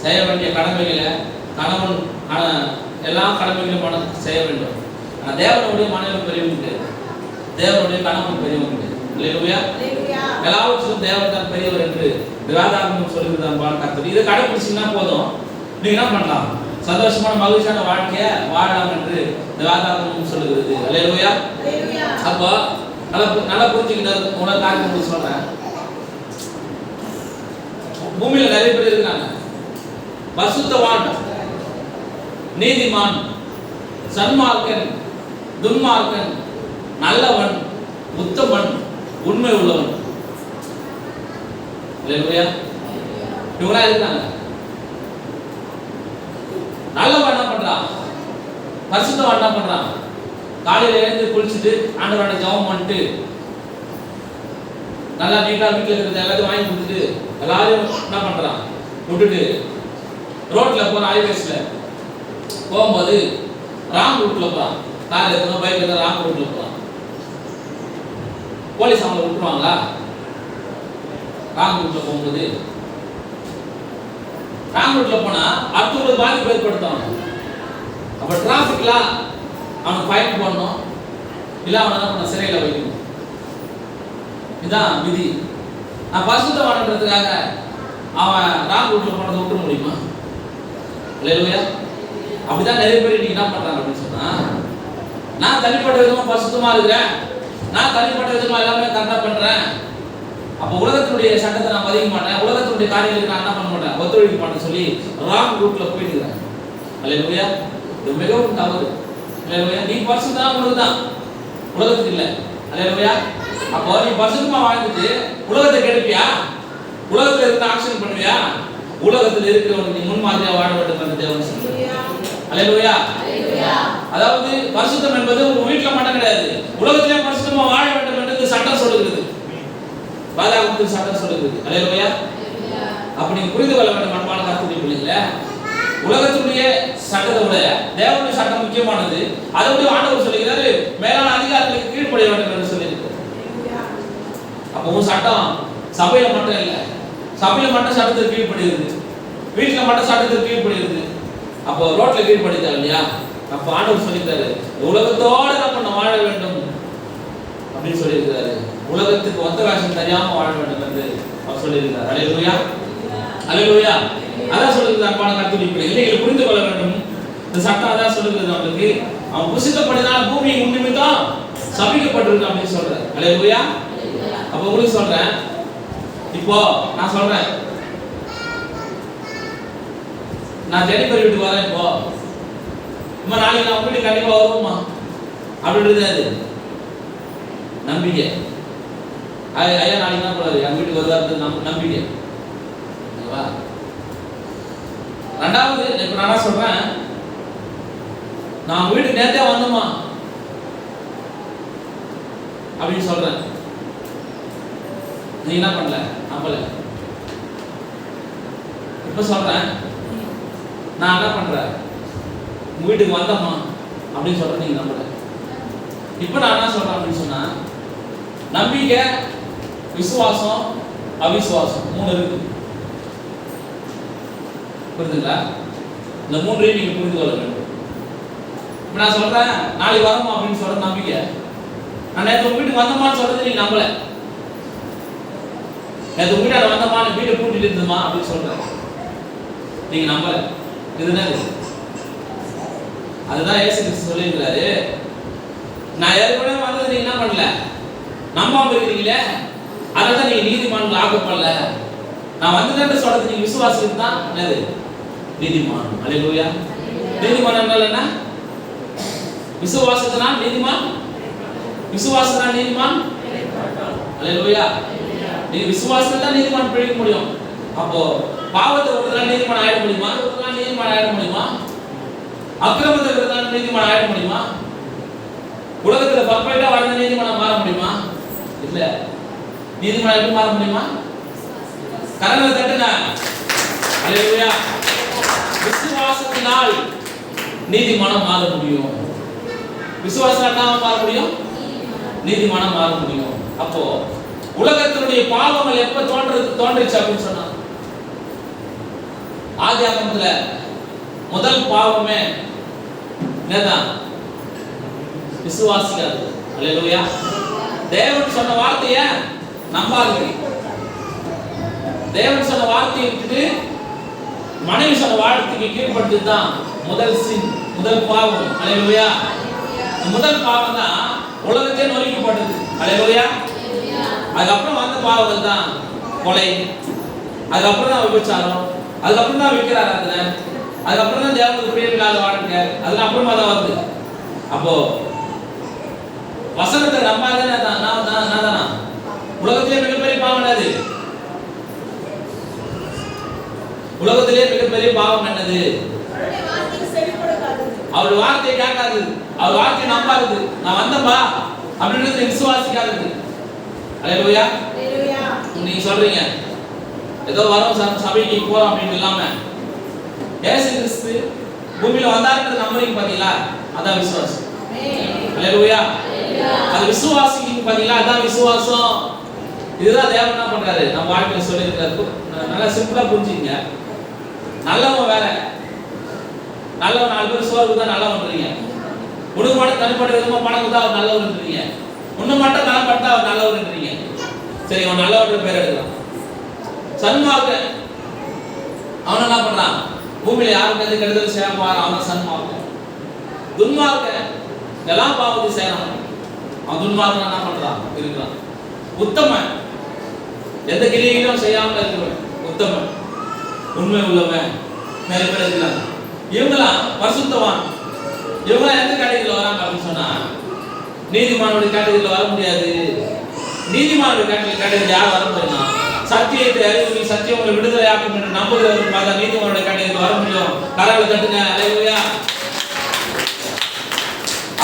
செய்ய வேண்டிய கடமைகளை, கணவன் எல்லா கடமைகளையும் செய்ய வேண்டும். ஆனால் தேவனுடைய மனைவி பெரியவங்க, தேவனுடைய கணவன் பெரியவங்க. இல்லையா, எல்லாவற்றிலும் தேவன் தான் பெரியவர் என்று வேதாகமம் சொல்லுகிறது. கர்த்தர் இதை கடைபிடிச்சீங்கன்னா போதும், நீங்க என்ன பண்ணலாம், சந்தோஷமான மகிழ்ச்சியான வாழ்க்கையை வாழலாம் என்று வேதாகமம் சொல்லுகிறது. அல்லேலூயா. அப்போ நல்லா புரிஞ்சுக்கிட்டு உனக்கு சொல்றேன். பூமியில நிறைய பேர் இருக்காங்க, பரிசுத்தவான், நீதிமான், சன்மார்க்கன், துன்மார்க்கன், நல்லவன், உத்தமன், உண்மை உள்ளவன். அல்லேலூயா, இவங்களா இருக்காங்க. நல்லவன் என்ன பண்றான், பரிசுத்தவான் என்ன பண்றான், காலையில எழுந்து குளிச்சுட்டு ஆண்டவரோட ஜெபம் பண்ணிட்டு நல்லா நீட்டா வீட்டில் இருக்கிறது எல்லாத்தையும் வாங்கி கொடுத்துட்டு எல்லாரும் என்ன பண்றான், விட்டுட்டு ரோட்ல போற ஹைவேஸ்ல போகும்போது ராங் ரூட்ல போறான். கார் எடுத்து பைக் எடுத்து ராங் ரூட்ல போறான். போலீஸ் அவங்களை விட்டுருவாங்களா? ராங் ரூட்ல போகும்போது ராங் ரூட்ல போனா அடுத்தவங்களுக்கு பாதிப்பு ஏற்படுத்துவாங்க. அப்ப டிராபிக்ல அவனுக்கு ஃபைன் போடணும், இல்ல அவனை என்ன பண்ண, சிறையில் வைக்கணும். இதுதான் விதி. நான் பரிசுத்தவான்ன்றதுக்காக அவன் ராங் ரூட்ல போனதை விட்டுற முடியுமா? அல்லேலூயா. அப்படிதான் நிறைய பேர் இன்னைக்கு என்ன பண்றாங்க அப்படின்னு சொன்னா, நான் தனிப்பட்ட விதமா பரிசுத்தமா இருக்கிறேன், நான் தனிப்பட்ட விதமா எல்லாமே கரெக்டா பண்றேன், அப்ப உலகத்தினுடைய சட்டத்தை நான் மதிக்க மாட்டேன், உலகத்தினுடைய காரியங்களுக்கு நான் என்ன பண்ண மாட்டேன், ஒத்துழைக்க மாட்டேன்னு சொல்லி ராங் ரூட்ல போயிட்டு இருக்கிறேன். அல்லேலூயா, இது மிகவும் தவறு. அல்லேலூயா, நீ பரிசுத்தமா உனக்கு தான், உலகத்துக்கு இல்லை. அல்லேலூயா. அப்போ நீ பரிசுத்தமா வாழ்ந்துட்டு உலகத்தை கெடுப்பியா, உலகத்துல இருக்க ஆக்ஷன் பண்ணுவியா, உலகத்தில் இருக்கிறவனுக்கு நீ முன்மாதிரியா வாழ வேண்டும் என்று தேவன் சொல்றார். அல்லேலூயா. அதாவது பரிசுத்தம் என்பது உங்க வீட்டுல மட்டும் கிடையாது, உலகத்திலே பரிசுத்தமா வாழ வேண்டும் என்று சட்டம் சொல்லுகிறது, வேதாகமத்தில் சட்டம் சொல்லுகிறது. அல்லேலூயா. அப்படி நீங்க புரிந்து கொள்ள வேண்டும் அன்பான கர்த்தருடைய பிள்ளைகளே. உலகத்துடைய சட்டத்தை விட தேவனுடைய சட்டம் முக்கியமானது. அதை விட ஆண்டவர் சொல்லுகிறாரு, மேலான அதிகாரிகளுக்கு கீழ்ப்படிய வேண்டும் என்று சொல்லியிருக்கிறார். அப்போ உன் சட்டம் சபையில மட்டும் இல்லை, சபையில மட்டும் சட்டத்துக்கு கீழ்ப்படுகிறது, வீட்டுல மட்டும் சட்டத்துக்கு கீழ்ப்படுகிறது. அப்போ ரோட்ல கீழ்ப்படுத்தா இல்லையா? அப்போ ஆண்டவர் சொல்லியிருக்காரு, உலகத்தோட நம்ம வாழ வேண்டும் அப்படின்னு சொல்லியிருக்கிறாரு. உலகத்துக்கு ஒத்த வேஷம் தெரியாம வாழ வேண்டும் என்று அவர் சொல்லியிருக்கிறார். அல்லேலூயா, அல்லேலூயா. அதான் சொல்லுகிறது அன்பான கர்த்தருடைய பிள்ளைகளை புரிந்து கொள்ள வேண்டும். இந்த சட்டம் அதான் சொல்லுகிறது, அவனுக்கு அவன் புசித்தப்படினால் பூமி உன்னிமித்தம் சபிக்கப்பட்டிருக்கு அப்படின்னு சொல்றாரு. அல்லேலூயா. அப்ப உங்களுக்கு சொல்றேன், இப்போ நான் சொல்றேன், நான் ஜெனிபர் வீட்டுக்கு வரேன், இப்போ இம்மா நாளைக்கு நான் வீட்டுக்கு கண்டிப்பா வருவோமா அப்படின்றது அது நம்பிக்கை. ஐயா நாளைக்கு தான் போறாரு, என் வீட்டுக்கு வருவாரு நம்பிக்கை. ரெண்டாவது, இப்ப நான் சொல்றேன், நான் வீட்டுக்கு நேரத்தே வந்தோமா அப்படின்னு சொல்றேன், நீ என்ன பண்ணல, நம்பல. இப்ப சொல்றேன், நான் என்ன பண்றேன், உங்க வீட்டுக்கு வந்தோமா அப்படின்னு சொல்றேன், நீங்க நம்பல. இப்ப நான் என்ன சொல்றேன் அப்படின்னு சொன்னா, நம்பிக்கை, விசுவாசம், அவிசுவாசம் மூணு இருக்கு. புரியுதுங்களா? இந்த மூன்றையும் நீங்க புரிந்து கொள்ள வேண்டும். இப்ப நான் சொல்றேன், நாளைக்கு வரோமா அப்படின்னு சொல்ற நம்பிக்கை. நான் நேற்று உங்க வீட்டுக்கு வந்தோமான்னு சொல்றது நீங்க நம்பல. நேற்று உங்க வீட்டால வந்தோமா, வீட்டை பூட்டிட்டு இருந்தோமா அப்படின்னு சொல்றேன், நீங்க நம்பல. இதுதான் அதுதான் இயேசு கிறிஸ்து சொல்லியிருக்கிறாரு, நான் ஏற்கனவே வந்தது நீங்க என்ன பண்ணல, நம்பாம இருக்கிறீங்களே, அதனால நீங்க நீதிமான்கள் ஆக்கப்படல. நான் வந்துட்டேன்னு சொல்றது நீங்க விசுவாசிக்கு தான் என்னது நீதிமான். அல்லேலூயா. நீதிமான் என்றால் என்ன? விசுவாசத்தினால் நீதிமான். விசுவாசத்தினால் நீதிமான். அல்லேலூயா. நீ விசுவாசத்தால தான் நீதிமான் பிழைக்க முடியும். அப்போ பாவத்தை விட்டதால நீதிமான் ஆயிட முடியுமா? நீதிமான் ஆயிட முடியுமா? அக்கிரமத்தை விட்டதால நீதிமான் ஆயிட முடியுமா? உலகத்துல பர்ஃபெக்ட்டா வாழ்ந்த நீதிமானா மாற முடியுமா? இல்ல. நீதிமான் எப்படி மாற முடியுமா? கரங்களை தட்டுங்க. அல்லேலூயா. விசுவாசத்தினால் நீதிமானம் மாற முடியும். விசுவாசத்தால மாற முடியும், நீதிமானம் மாற முடியும். அப்போ உலகத்தினுடைய பாவங்கள் எப்ப தோன்றிச்சு அப்படின்னு சொன்னா, ஆதியாகமத்துல முதல் பாவமே என்னதான்? விசுவாசிக்காது. அல்லேலூயா. தேவன் சொன்ன வார்த்தைய நம்பாதீங்க. தேவன் சொன்ன வார்த்தையை விட்டுட்டு மனைவி சொன்ன வார்த்தைக்கு கீழ்ப்பட்டது தான் முதல் சின், முதல் பாவம். அல்லேலூயா. முதல் பாவம் தான் உலகத்தை நொறுக்கி போட்டது. அல்லேலூயா. அதுக்கப்புறம் வந்த பாவங்கள் தான் கொலை, அதுக்கப்புறம் தான் விபச்சாரம், அதுக்கப்புறம் தான் விக்கிராராதனை, அதுக்கப்புறம் தான் தேவனுக்கு பிரியமில்லாத வாழ்க்கை, அதெல்லாம் அப்புறமா தான் வருது. அப்போ வசனத்தை நம்பாதே நான் உலகத்திலே மிகப்பெரிய பாவம் என்னது? உலகத்திலே மிகப்பெரிய பாவம் என்னது? அவருடைய வார்த்தையை கேட்காது, அவர் வார்த்தையை நம்பாது, நான் வந்தப்பா அப்படின்றது விசுவாசிக்காது. அல்லேலூயா. நீங்க சொல்றீங்க ஏதோ வரோம் சபைக்கு போறோம் அப்படின்னு இல்லாம இயேசு கிறிஸ்து பூமியில வந்தாருன்றது நம்புறீங்க பாத்தீங்களா? அதான் விசுவாசம். அல்லேலூயா. அது விசுவாசிக்கு பாத்தீங்களா? அதான் விசுவாசம். இதுதான் தேவன் என்ன பண்றாரு நம்ம வாழ்க்கையில சொல்லி இருக்காரு. நல்லா சிம்பிளா புரிஞ்சுங்க. நல்லவன் வேற, நல்லவன் 4 பேர் சோறுக்கு தான் நல்லவன்றீங்க. உனக்கு மட்டும் தனிப்பட்ட விதமா பணம் தான் அவர் நல்லவன்றீங்க. உன்னை மட்டும் நலப்பட்டா அவர் நல்லவன்றீங்க. சரி, அவன் நல்லவன்ற பேர் எடுக்கலாம். சன்மார்க்க அவன் என்ன பண்றான்? பூமியில யாருக்கு கெடுதல் செய்யாம பாரு, அவன் சன்மார்க்க. துன்மார்க்க எல்லாம் பாவத்தை செய்யறான், அவன் துன்மார்க்க என்ன பண்றான்? இருக்கிறான். உத்தமன் எந்த கிரியையும் செய்யாம இருக்கிறவன் உத்தமன், உண்மை உள்ளவன், நிறைய பேர் இருக்கிறாங்க. இவங்களாம் பரிசுத்தவான். இவங்களாம் எந்த கேட்டகரியில் வராங்க அப்படின்னு சொன்னா நீதிமானுடைய கேட்டகரியில் வர முடியாது. நீதிமானுடைய கேட்டகரியில் யார் வர முடியும்னா சத்தியத்தை அறிவு, சத்தியம் உங்களை விடுதலை ஆக்கும் என்று நம்புகிறவர்கள் பார்த்தா நீதிமானுடைய கேட்டகரியில் வர முடியும். கரங்களை தட்டுங்க. அல்லேலூயா.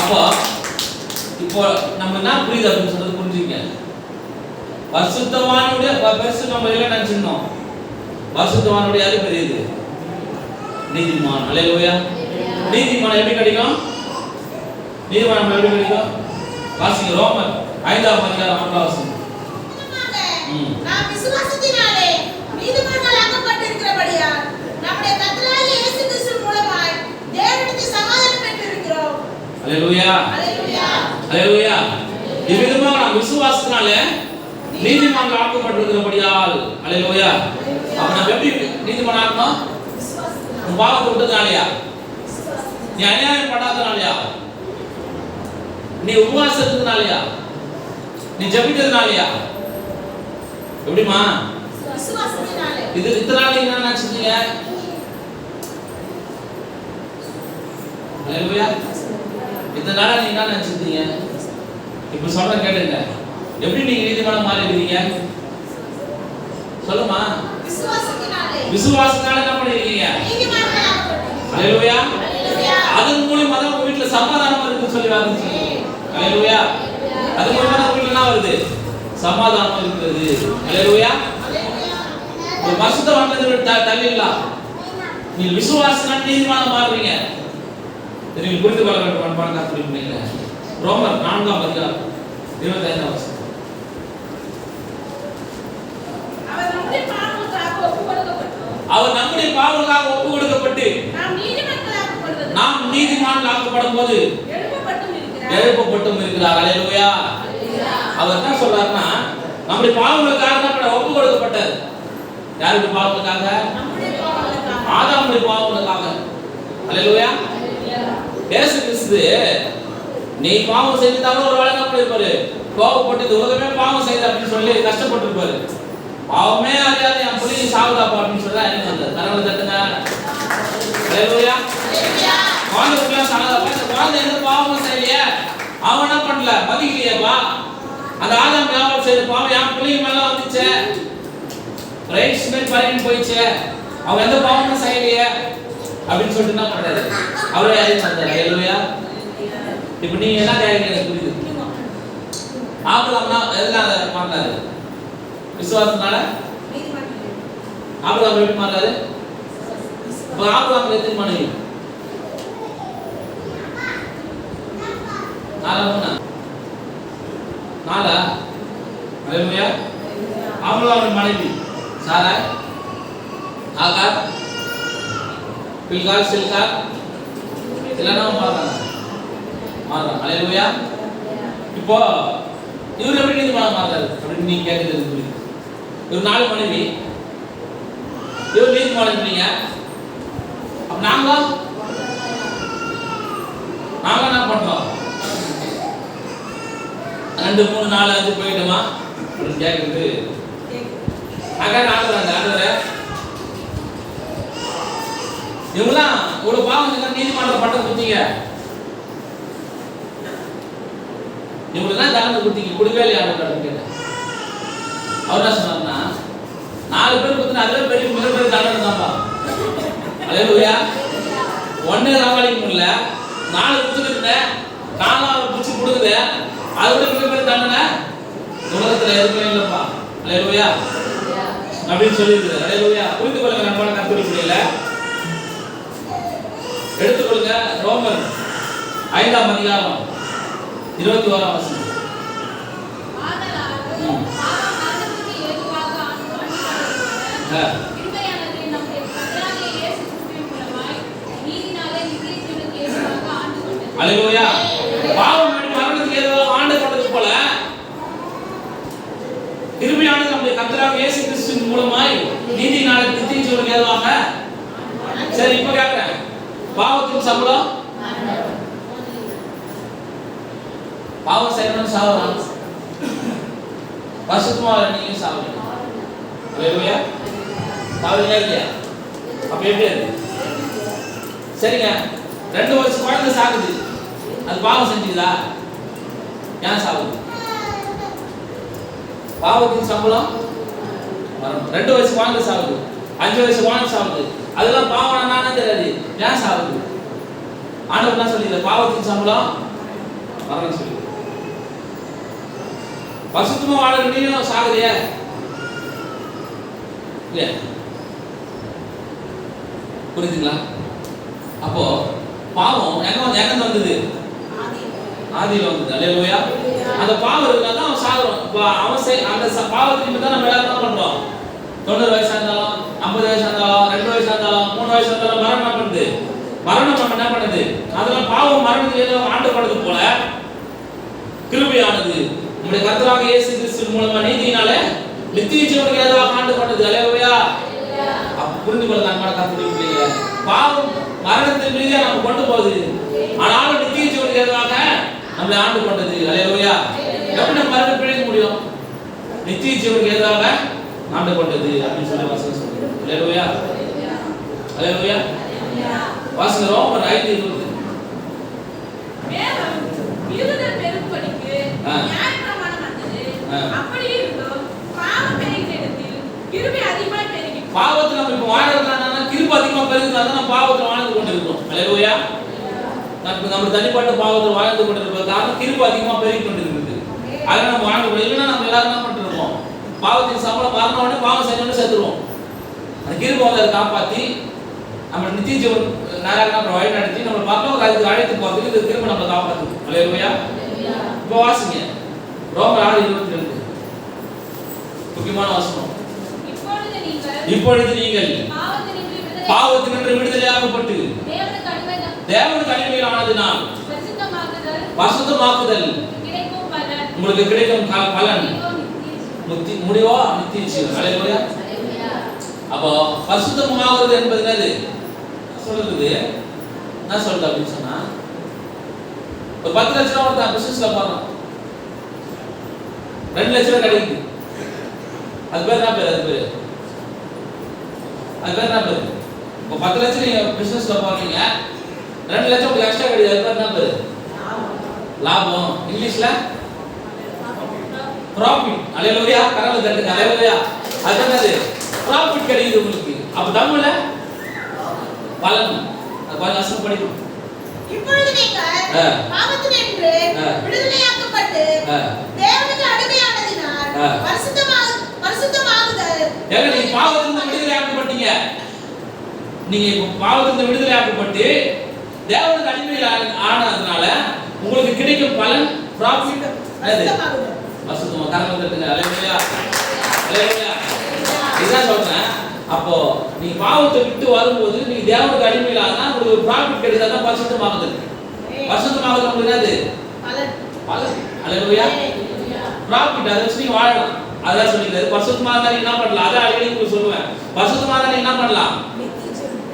அப்போ இப்போ நம்ம என்ன புரியுது அப்படின்னு சொல்றது புரிஞ்சுங்க. பரிசுத்தவானுடைய பெருசு நம்ம இல்லை நினைச்சிருந்தோம். பரிசுத்தவானுடைய அது பெரியது நீதிமான். அல்லேலூயா. நீதிமான் எப்படி கிடைக்கும்? நீதிமான் எப்படி கிடைக்கும்? வாசிங்க ரோமர் 5ஆம் அதிகாரம் 1ஆம் வசனம். நாம் விசுவாசத்தினாலே நீதிமான்களாக்கப்பட்டிருக்கிறபடியால் நம்முடைய கர்த்தராகிய இயேசு கிறிஸ்து மூலமாய் தேவனிடத்தில் சமாதானம் பெற்றிருக்கிறோம். அல்லேலூயா. அல்லேலூயா. அல்லேலூயா. இவ்விதமாக நாம் விசுவாசத்தினாலே நீதிமான்களாக்கப்பட்டிருக்கிறபடியால். அல்லேலூயா. அப்ப நம்ம எப்படி நீதிமான் ஆகணும்? உன் பாவத்தை விட்டதுனாலயா? நீ அநியாயம் பண்ணாதனாலயா? நீ உபவாசத்தினாலயா? நீ ஜெபிக்கிறதுனாலயா? எப்படிமா? விசுவாசத்தினாலே. இது இத்தனால என்ன நினைச்சீங்க? அல்லேலூயா. இத்தனால நீங்க என்ன நினைச்சீங்க? இப்ப சொல்ற கேளுங்க. எப்படி நீங்க நீதிமானா மாறி இருக்கீங்க? சொல்லுமா? விசுவாசத்தினாலே. விசுவாசத்தால என்ன பண்ணிருக்கீங்க? நீதிமான்களாக்கப்பட்டிருக்கிறோம். அல்லேலூயா. அல்லேலூயா. அதன் மூலமா தான் உங்க வீட்ல சமாதானம் இருக்குன்னு சொல்லி வாங்க. அல்லேலூயா. அது மூலமா தான் வீட்ல என்ன வருது? சமாதானம் இருக்குது. அல்லேலூயா. ஒரு பரிசுத்தவான்களை தள்ளிடலாம். நீ விசுவாசத்தால நீதிமானா மாறுறீங்க. நீங்க புரிந்து கொள்ள வேண்டும் அன்பான கர்த்தருடைய பிள்ளைகளே. ரோமர் 4ஆம் அதிகாரம் 25ஆம் வசனம். அவர் நம்முடைய பாவங்களுக்காக ஒப்பு கொடுக்கப்பட்டு நாம் நீதிமான்களாக்கப்படும் போது எழுப்பப்பட்டும் இருக்கிறார். அல்லேலூயா. அவர் என்ன சொல்றாருன்னா நம்முடைய பாவங்களுக்காக தான் ஒப்பு கொடுக்கப்பட்டது. யாருடைய பாவங்களுக்காக? ஆதாமுடைய பாவங்களுக்காக. அல்லேலூயா. இயேசு கிறிஸ்து நீ பாவம் செஞ்சிருந்தாலும் ஒரு வேளை என்ன பண்ணிருப்பாரு? கோபப்பட்டு உலகமே பாவம் செய்த அப்படின்னு சொல்லி கஷ்டப்பட்டிருப்பாரு. பாவமே அறியாத என் புள்ளி சாவுதாப்பா அப்படின்னு சொல்லி என்ன சொல்றாரு? கரங்களை தட்டுங்க. ஹalleluya. குழந்தைக்குள்ள சனதப்ப இந்த குழந்தை எந்த பாவமும் செய்யலையே, அவன் என்ன பண்ணல, மதிக்கலையேப்பா. அந்த ஆதாம் யாவல் செய்த பாவம் என் பிள்ளைங்க மேல வந்துச்சு, ரைட்ஸ் மேல் பறின்னு போயிடுச்சு, அவன் எந்த பாவமும் செய்யலையே அப்படின்னு சொல்லிட்டு என்ன பண்றாரு, அவரே அறிவு வந்தார். ஹalleluya. இப்போ நீங்க என்ன கேக்குறீங்க புரியுது? ஆபிரகாம்னா எதனால மாறினாரு? விசுவாசனால. ஆபிரகாம் எப்படி மாறாரு? இப்போ ஆபிரகாம் எத்தனை மனைவி? 4 ஹalleluya. ஆபிரகாம் மனைவி சாரா, ஆகார், பில்கால், சில்கா இதெல்லாம் மாறாங்க. ஹalleluya. இப்போ இவர் எப்படி நீதிமான் மாறாரு அப்படின்னு நீங்க கேட்கிறது புரியுது. இவர் 4 மனைவி, இவர் நீதிமான் இல்லைங்க. அப்ப நாங்க என்ன பண்றோம்? 2 3 4 5 போயிட்டோமா அப்படின்னு கேட்கிறது. ஆண்டவரே இவங்களாம் இவ்வளவு பாவம் செஞ்சா நீதிமன்றம் பட்டம் கொடுத்தீங்க, இவங்களுக்குலாம் தண்டனை கொடுத்தீங்க, கொடுக்கவே இல்லையா அப்படின்னு கேட்டேன். அவர் என்ன சொன்னார்னா, 4 பேர் கொடுத்தா அதுவே பெரிய மிகப்பெரிய தண்டனை தான்ப்பா. ஹalleluya. ஒன்னே சமாளிக்க முடியல, 4 கொடுத்துக்கிட்டு 4ஆவது பிடிச்சி கொடுக்குது, அதை விட மிகப்பெரிய தண்டனை உலகத்துல எதுவுமே இல்லைப்பா. ஹalleluya அப்படின்னு சொல்லியிருக்குது. ஹalleluya. புரிந்து கொள்ளுங்க நம்மளால கற்றுக்க முடியல. எடுத்துக்கொள்ளுங்க ரோமர் 5ஆம் அதிகாரம் 21ஆம் வசனம். ஹalleluya. பாவம் மரணத்துக்கு ஏதுவாக ஆண்டு கொண்டது போல கிருபையானது நம்முடைய கர்த்தராகிய இயேசு கிறிஸ்துவின் மூலமாய் நீதியினாலே நித்திய ஜீவனுக்கு ஏதுவாக. சரி, இப்ப கேக்குறேன், பாவத்தின் சம்பளம் பாவம் செய்யணும், சாவலாம். பரிசுத்தமா நீங்க சாவலாம். ஹalleluya. சாவலீங்களா இல்லையா? அப்ப எப்படி அது? சரிங்க, 2 வருஷம் குழந்தை சாகுது, அது பாவம் செஞ்சுதா? ஏன் சாகுது? பாவத்தின் சம்பளம் மரணம். 2 வயசு குழந்தை சாகுது, 5 வயசு குழந்தை சாகுது, அதெல்லாம் பாவம் என்னன்னு தெரியாது, ஏன் சாகுது? ஆண்டவர் என்ன சொல்லிடுற? பாவத்தின் சம்பளம் மரணம் சொல்லி. பரிசுத்தமா வாழ நீயும் சாகுறியா இல்ல? புரியுதுங்களா? அப்போ பாவம் எங்க வந்தது? ஆதியில வந்தது. ஹalleluya. அந்த பாவம் இருந்தா தான் அவன் சாகுறான். அவன் அந்த பாவத்துக்கு தான் நம்ம எல்லாரும் என்ன பண்றோம்? 90 வயசா இருந்தாலும், 50 வயசா இருந்தாலும், 2 வயசா இருந்தாலும், 3 வயசா இருந்தாலும் மரணம் பண்ணுது. மரணம் நம்ம என்ன பண்ணுது? அதெல்லாம் பாவம் மரணத்துக்கு ஏதோ ஆண்டு பண்ணது போல கிருபையானது நம்முடைய கர்த்தராகிய இயேசு கிறிஸ்துவின் மூலமா நீதியினாலே நித்திய ஜீவனுக்கு ஏதோ ஆண்டு பண்ணது. ஹalleluya. அப்ப புரிந்து கொள்ள நம்ம கத்துறீங்க. பாவம் மரணத்தின் மீதே நம்ம கொண்டு போகுது, ஆனாலும் நித்திய ஜீவனுக்கு ஏதுவாக நம்மளை ஆண்டு கொண்டது. ஹalleluya. எப்படி நம்ம மரணம் பிழைக்க முடியும்? நித்திய ஜீவனுக்கு ஏதுவாக ஆண்டு கொண்டது அப்படின்னு சொல்லி வசனம் சொல்லுது. ஹalleluya. ஹalleluya. வாசிங்க ரோமர் 5:20. மேலும் யூதர் பெரும்படிக்கு நியாயப்பிரமாணம் வந்தது. அப்படியே இருந்தும் பாவம் பெருகிற இடத்தில் கிருபை அதிகமாய் பெருகி. பாவத்துல நம்ம இப்ப வாழ்றதுனால கிருபை அதிகமா பெருகுதுனால நம்ம பாவத்துல வாழ்ந்து கொண்டிருக்கிறோம். ஹalleluya. நம்ம தனிப்பட்ட பாவத்துல வாழ்ந்து கொண்டிருப்பது காரணம் கிருபை அதிகமா பெருகி கொண்டிருக்கிறது. அதனால நம்ம வாழ்ந்து கொண்டு இல்லைன்னா நம்ம எல்லாரும் என்ன பண்ணிருப்போம்? பாவத்தின் சம்பளம் மரண உடனே பாவம் செஞ்சோன்னு செத்துருவோம். அந்த கிருபை வந்து அதை காப்பாத்தி நம்ம நித்திய ஜீவன் நேராக நம்ம வழி நடத்தி நம்ம பரலோக ராஜ்யத்துக்கு அழைத்து போறதுக்கு இந்த கிருபை நம்மளை காப்பாத்துது. ஹalleluya. இப்போ வாசிங்க ரோமர் 6:22. முக்கியமான வசனம். இப்பொழுது நீங்கள் பாவத்தினின்று விடுதலையாக்கப்பட்டு தேவனுக்கு அடிமையானதினால் பரிசுத்தமாக்குதல் உங்களுக்கு கிடைக்கும் பலன் முடிவோ நித்திய ஜீவன். ஹalleluya. அப்போ பரிசுத்தமாகுறது என்பது என்னது சொல்லுது? என்ன சொல்றது அப்படின்னு சொன்னா, ஒரு 10 லட்சம் ரூபாய் ஒருத்தன் பிசினஸ்ல போறான், 2 லட்சம் ரூபாய் கிடைக்குது. அது பேர் என்ன பேர்? அது பேர் என்ன பேர்? இப்போ 10 லட்சம் நீங்க பிசினஸ்ல போறீங்க, 2 லட்சம் உங்களுக்கு எக்ஸ்ட்ரா கிடையாது. அது என்ன பேரு? லாபம். இங்கிலீஷ்ல ப்ராஃபிட். அல்லேலூயா. கரங்களை தட்டுங்க. அல்லேலூயா. அது என்னது? ப்ராஃபிட் கிடைக்குது உங்களுக்கு. அப்ப தமிழ்ல பலன். அது கொஞ்சம் அசல் படிக்கும். இப்பொழுது நீங்கள் பாவத்தினின்று விடுதலையாக்கப்பட்டு தேவனுக்கு அடிமையானதினால் பரிசுத்தமாகுதல். ஏங்க நீங்க பாவத்திலிருந்து விடுதலையாக்கப்பட்டீங்க. நீங்க இப்ப பாவத்திலிருந்து விடுதலையாக்கப்பட்டு தேவனுக்கு அடிமையில் ஆனதுனால உங்களுக்கு கிடைக்கும் பலன் ப்ராஃபிட் பரிசுத்தமாகுதல். பரிசுத்தமா கரங்களை தட்டுங்க. அல்லேலூயா. அல்லேலூயா. இதான் சொல்றேன். அப்போ நீ பாவத்தை விட்டு வரும்போது நீ தேவனுக்கு அடிமையில் ஆனா உங்களுக்கு ஒரு ப்ராஃபிட் கிடைச்சா தான் பரிசுத்தமாகுது. பரிசுத்தமாகுது உங்களுக்கு என்னது? பலன். பலன். அல்லேலூயா. ப்ராஃபிட் அதை வச்சு நீங்க வாழலாம். அதான் சொல்லிக்கிறது. பரிசுத்தமா இருந்தா நீ என்ன பண்ணலாம்? அதான் அடிக்கடி உங்களுக்கு சொல்லுவேன். பரிசுத்தமா இருந்தா நீ என்ன பண்ணலாம்?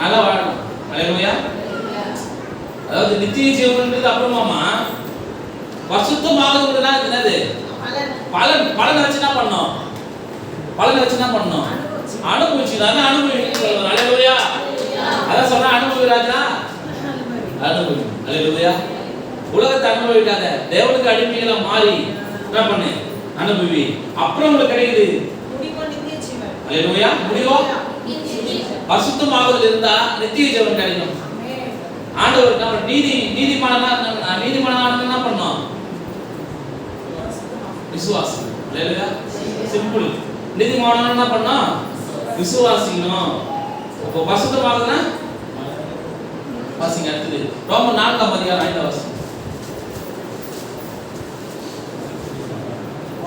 நல்லா வாழணும். அல்லேலூயா. அதாவது நித்திய ஜீவன்ன்றது அப்புறமாமா பரிசுத்தமாகுதுன்னா என்னது? பலன். பலன் வச்சு என்ன பண்ணணும்? பலன் வச்சு என்ன பண்ணணும்? அனுபவிச்சுதானே அனுபவிக்கணும். அல்லேலூயா. அதான் சொல்றேன், அனுபவிராஜா அனுபவி. அல்லேலூயா. உலகத்தை அனுபவிக்காத, தேவனுக்கு அடிமைகளா மாறி என்ன பண்ணு? அனுபவி. அப்புறம் உங்களுக்கு கிடைக்குது அல்லேலூயா. முடிவோ பரிசுத்தமாகுதல் இருந்தா நித்திய ஜீவன் கிடைக்கும். ஆண்டவர் நம்ம நீதிமானா என்ன பண்ணோம்? விசுவாசம். அல்லேலூயா. சிம்பிள். நீதிமானா என்ன பண்ணோம்? விசுவாசிக்கணும். அப்போ பரிசுத்தமாகுதுன்னா வாசிங்க. அடுத்தது ரோமர் 4 அதிகாரம் 5 வசனம்.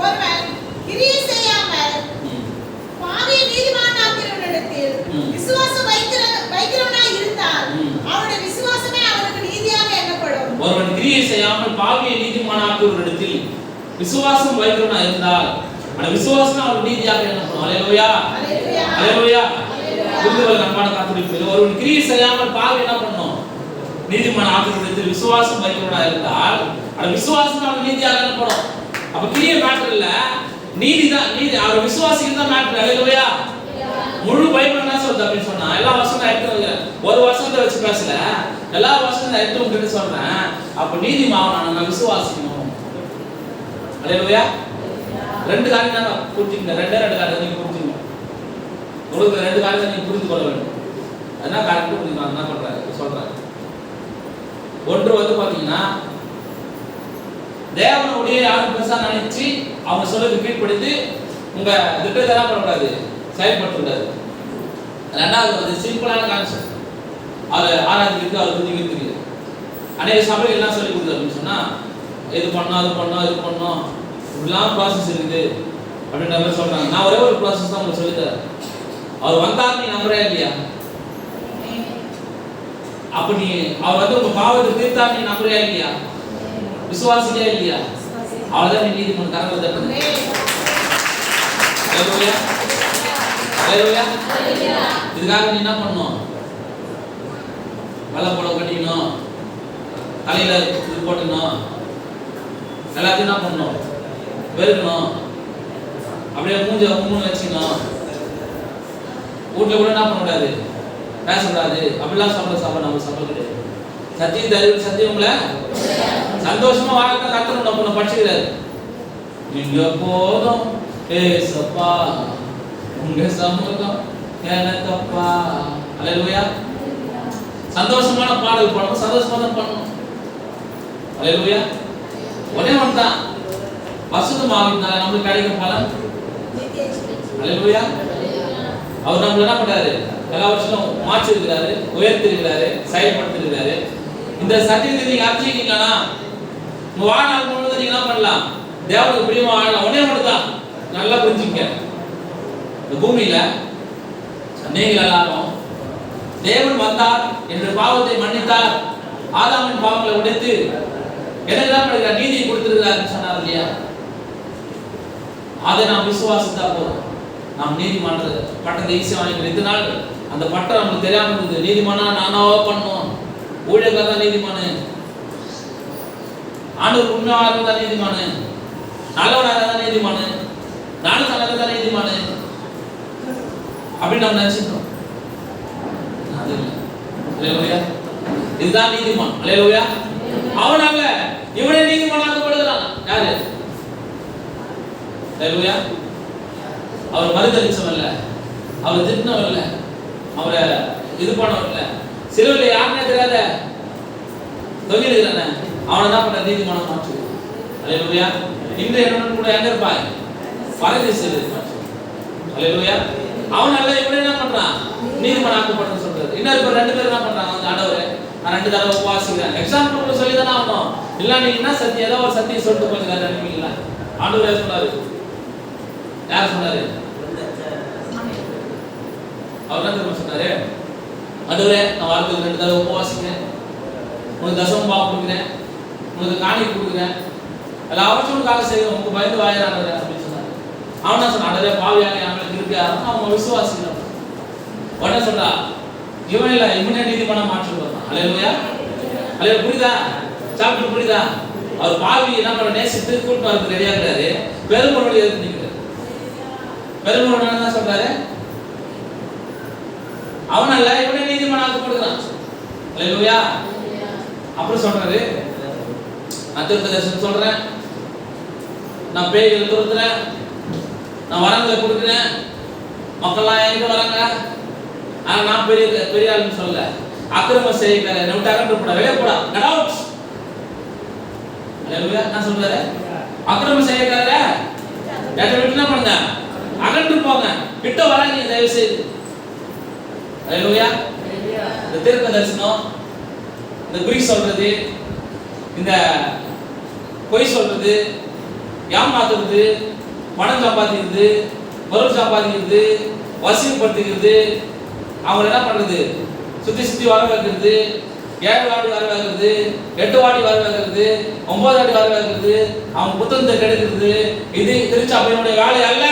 ஒருவன் கிரியை செய்யாமல் பாவியை நீதிமானாக்கிறவனிடத்தில் விசுவாசம் வைக்கிறவனாய் இருந்தால் அவனுடைய விசுவாசமே அவனுக்கு நீதியாக எண்ணப்படும். ஒருவன் கிரியை செய்யாமல் பாவியை நீதிமானாக்கிறவனிடத்தில் விசுவாசம் வைக்கிறவனாய் இருந்தால் அந்த விசுவாசம் அவனுக்கு நீதியாக எண்ணப்படும். அல்லேலூயா. அல்லேலூயா. புரிந்துகொள்ள அன்பான கர்த்தருடைய பிள்ளைகளே, ஒருவன் கிரியை செய்யாமல் பாவி என்ன பண்ணணும்? நீதிமான் ஆக்குறதுக்கு விசுவாசம் வைக்கிறவனா இருந்தால் அந்த விசுவாசம் அவனுக்கு நீதியாக எண்ணப்படும். அப்ப கிரியை மேட்டர் இல்ல, நீதிதான். நீதி அவர் விசுவாசிக்கு தான் மேட்டர். அல்லேலூயா. முழு பைபிள் என்ன சொல்றது அப்படின்னு சொன்னா எல்லா வசனமும் எடுத்து ஒரு வசனத்தை வச்சு பேசல, எல்லா வசனத்தை எடுத்து உங்களுக்கு சொல்றேன். அப்ப நீதிமான் நான் விசுவாசிக்கணும். அல்லேலூயா. 2 காரியம் தான் புரிஞ்சுங்க. ரெண்டு காரியம் நீங்க புரிஞ்சுங்க. உங்களுக்கு 2 காரியத்தை நீங்க புரிந்து கொள்ள வேண்டும். அதான் கரெக்ட் புரிஞ்சுக்கலாம். என்ன பண்றாரு சொல்றாரு. ஒன்று வந்து பாத்தீங்கன்னா தேவனுடைய யாரும் பெருசா நினைச்சு அவங்க சொல்லுக்கு கீழ்ப்படிந்து உங்க திட்டத்தை என்ன பண்ணக்கூடாது? செயல்படுத்தக்கூடாது. 2வது வந்து சிம்பிளான கான்செப்ட். அதை ஆராய்ச்சிக்கு அவர் புரிஞ்சுக்க தெரியுது. அநேக சபைகள் எல்லாம் சொல்லி கொடுக்குது அப்படின்னு சொன்னா இது பண்ணோம் அது பண்ணோம் இது பண்ணோம் இப்படிலாம் ப்ராசஸ் இருக்குது அப்படின்ற மாதிரி சொல்றாங்க. நான் ஒரே ஒரு ப்ராசஸ் தான் உங்களுக்கு சொல்லித்தரேன். அவர் வந்தார், நீ நம்புறே இல்லையா? அப்ப நீ அவர் வந்து உங்க பாவத்தை தீர்த்தார், நீ நம்புறியா இல்லையா? விசுவாசிக்கா இல்லையா? அவ்வளவுதான் நீ நீதிமன்ற கரங்களை தட்டுங்க. அல்லேலூயா. அல்லேலூயா. இதுக்காக நீ என்ன பண்ணணும்? வெள்ளை புடவை கட்டிக்கணும், தலையில இது போட்டுக்கணும், எல்லாத்தையும் என்ன பண்ணணும்? வெறுக்கணும், அப்படியே மூஞ்ச உம்முன்னு வச்சுக்கணும், வீட்டுல கூட என்ன பண்ணக்கூடாது? பேசக்கூடாது. அப்படிலாம் சபை நம்ம சபை கிடையாது. சத்தியம் தருவது சத்தியங்கள சந்தோஷமா வாழ்க்கை கத்தணும். நம்ம படிச்சுக்கிறாரு. நீங்க போதும் ஏசப்பா உங்க சமூகம் எனக்கப்பா. அல்லேலூயா. சந்தோஷமான பாடல் பாடணும், சந்தோஷமா தான் பண்ணணும். அல்லேலூயா. ஒரே ஒன்று தான் பரிசுத்தமாகினால நமக்கு கிடைக்கும் பலன். அல்லேலூயா. அவர் நம்மள என்ன பண்றாரு? எல்லா வருஷமும் மாற்றி இருக்கிறாரு, உயர்த்தி இருக்கிறாரு, செயல்படுத்தி இருக்கிறாரு. இந்த சத்தியத்தை நீங்க அறிஞ்சிட்டீங்கன்னா உங்க வாழ்நாள் முழுவதும் நீங்க என்ன பண்ணலாம்? தேவனுக்கு பிரியமா வாழலாம். ஒன்னே ஒன்று தான் நல்லா புரிஞ்சுக்க. இந்த பூமியில நீங்கள் எல்லாரும் தேவன் வந்தார் என்று பாவத்தை மன்னித்தார், ஆதாமின் பாவங்களை உடைத்து எனக்கு தான் பண்ணுகிறார், நீதியை கொடுத்திருக்கிறார் சொன்னார் இல்லையா? அதை நாம் விசுவாசித்தா போதும். நாம் நீதிமான பட்டத்தை ஈஸியாக வாங்கிக்கிறோம். இந்த நாள் அந்த பட்டம் நமக்கு தெரியாம இருந்தது. நீதிமானா நானாவோ பண்ணோம், ஊழியக்கார தான் நீதிமானு, ஆண்டவர் உண்மையாக இருந்தால் நீதிமானு, நல்லவனாக தான் நீதிமானு, நானும் நல்லதாக தான் நீதிமானு அப்படின்னு நம்ம நினைச்சிருக்கோம். அது இல்லை. அல்லேலூயா. இதுதான் நீதிமான். அல்லேலூயா. அவனால இவனே நீதிமானாக்கப்படுகிறான். யாரு? அல்லேலூயா. அவர் மறுதலிச்சவன் இல்ல, அவர் திட்டினவன் இல்ல, அவரை இது பண்ணவன் இல்ல, சிலுவையில் யாருன்னே தெரியாத தொங்கிடுகிறானே அவனை தான் பண்ண நீதிமான மாற்று. அல்லேலூயா. இன்று என்னுடன் கூட எங்க இருப்பாய்? பரதேசில் இருப்பாய். அல்லேலூயா. அவனால இவனே என்ன பண்றான்? நீதிமான ஆக்கப்படுன்னு சொல்றது. இன்னொரு ரெண்டு பேர் என்ன பண்றாங்க? அந்த ஆண்டவரே நான் 2 தடவை உபவாசிக்கிறேன். எக்ஸாம்பிள் சொல்லி தானே ஆகணும். இல்ல நீங்க என்ன சத்தியம் ஏதோ ஒரு சத்தியம் சொல்லிட்டு போயிருக்காரு நினைப்பீங்களா? ஆண்டவரே சொன்னாரு. யார் சொன்னாரு? அவர் தான் திரும்ப சொன்னாரு, ஆண்டவரே நான் வாரத்துக்கு 2 தடவை உபவாசிக்கிறேன், உனக்கு தசமம் பாவம் கொடுக்குறேன், உனக்கு காணிக்கை கொடுக்குறேன், எல்லாவற்றும் உனக்காக செய்வேன், உங்க பயந்து வாயிறாங்க அப்படின்னு சொன்னாரு. அவன் தான் சொன்னான், ஆண்டவரே பாவியாக எங்களுக்கு இருக்காரு. அவங்க விசுவாசிக்கிறான். உடனே சொல்றா, இவன் இல்ல இவனே நீதிமான மாற்றம் வருவான். அல்லேலூயா. அல்லேலூயா. புரியுதா? சாப்பிட்டு புரியுதா? அவர் பாவி என்ன பண்ண நேசித்து கூட்டு வரதுக்கு ரெடியா இருக்கிறாரு. பெருமொழி எதிர்த்து நிற்கிறாரு. பெருமொழி என்ன சொல்றாரு? அவனால இவனே நீதிமான ஆக்கப்படுகிறான். அல்லேலூயா. அப்புறம் சொல்றாரு, நான் தீர்க்கதரிசனம் சொல்றேன், நான் பேய்களை துரத்துறேன், நான் வரங்களை கொடுக்குறேன், மக்கள்லாம் என்கிட்ட வராங்க, ஆனா நான் பெரிய ஆளுன்னு சொல்ல, அக்கிரமம் செய்யக்கார என்னை விட்டு அகன்று போட, வெளியே போடா, கெட் அவுட். அல்லேலூயா. என்ன சொல்றாரு? அக்கிரமம் செய்யக்கார என்னை விட்டு என்ன பண்ணுங்க, அகன்று போங்க, கிட்ட வராங்க தயவு செய்து. அல்லேலூயா. இந்த தீர்க்க தரிசனம், இந்த குறி சொல்றது, இந்த பொய் சொல்றது, ஏமாத்துறது, பணம் சம்பாதிக்கிறது, பொருள் சம்பாதிக்கிறது, வசூல்படுத்துகிறது, அவங்க என்ன பண்றது, சுத்தி வர வைக்கிறது, 7 வாட்டி வர வைக்கிறது, 8 வாட்டி வர வைக்கிறது, 9 வாட்டி வர வைக்கிறது, அவங்க புத்தகத்தை கெடுக்கிறது, இது திருச்சாப்பையினுடைய வேலை அல்ல.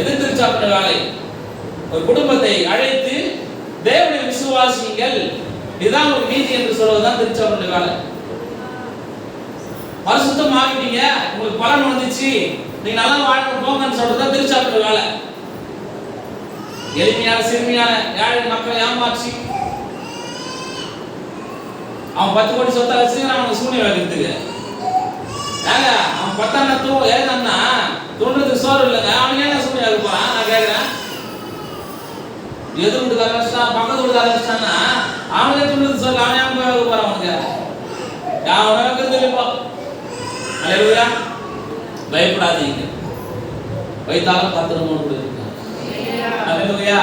எது திருச்சாப்பைய வேலை? ஒரு குடும்பத்தை அழைத்து தேவனை விசுவாசிங்கள், இதுதான் ஒரு நீதி என்று சொல்வதுதான் திருச்சாப்பைய வேலை. பரிசுத்தம் ஆகிட்டீங்க, உங்களுக்கு பலன் வந்துச்சு, நீங்க நல்லா வாழ்க்கை போங்கன்னு சொல்றதுதான் திருச்சாப்பைய வேலை. எளிமையான சிறுமியான ஏழை மக்களை ஏமாற்றி அவன் 10 கோடி சொத்தை வச்சு அவனுக்கு சூனியம் வைக்கிறதுக்கு ஏங்க, அவன் 10 ஏன்னா தோன்றதுக்கு சோறு இல்லைங்க, அவனுக்கு என்ன சூனியம் வைக்க போறான்? நான் கேட்கிறேன். எது வீட்டுக்கார வச்சுட்டான், பக்கத்து வீட்டுக்கார வச்சுட்டான்னா அவனே தோன்றதுக்கு சொல்லு, அவனே அவங்க வைக்க போறான். அவனுக்கு அவனை வைக்கிறது இல்லைப்பா. அல்லேலூயா. பயப்படாதீங்க, வைத்தாலும் 10 கொடுத்துருக்காங்க. அல்லேலூயா.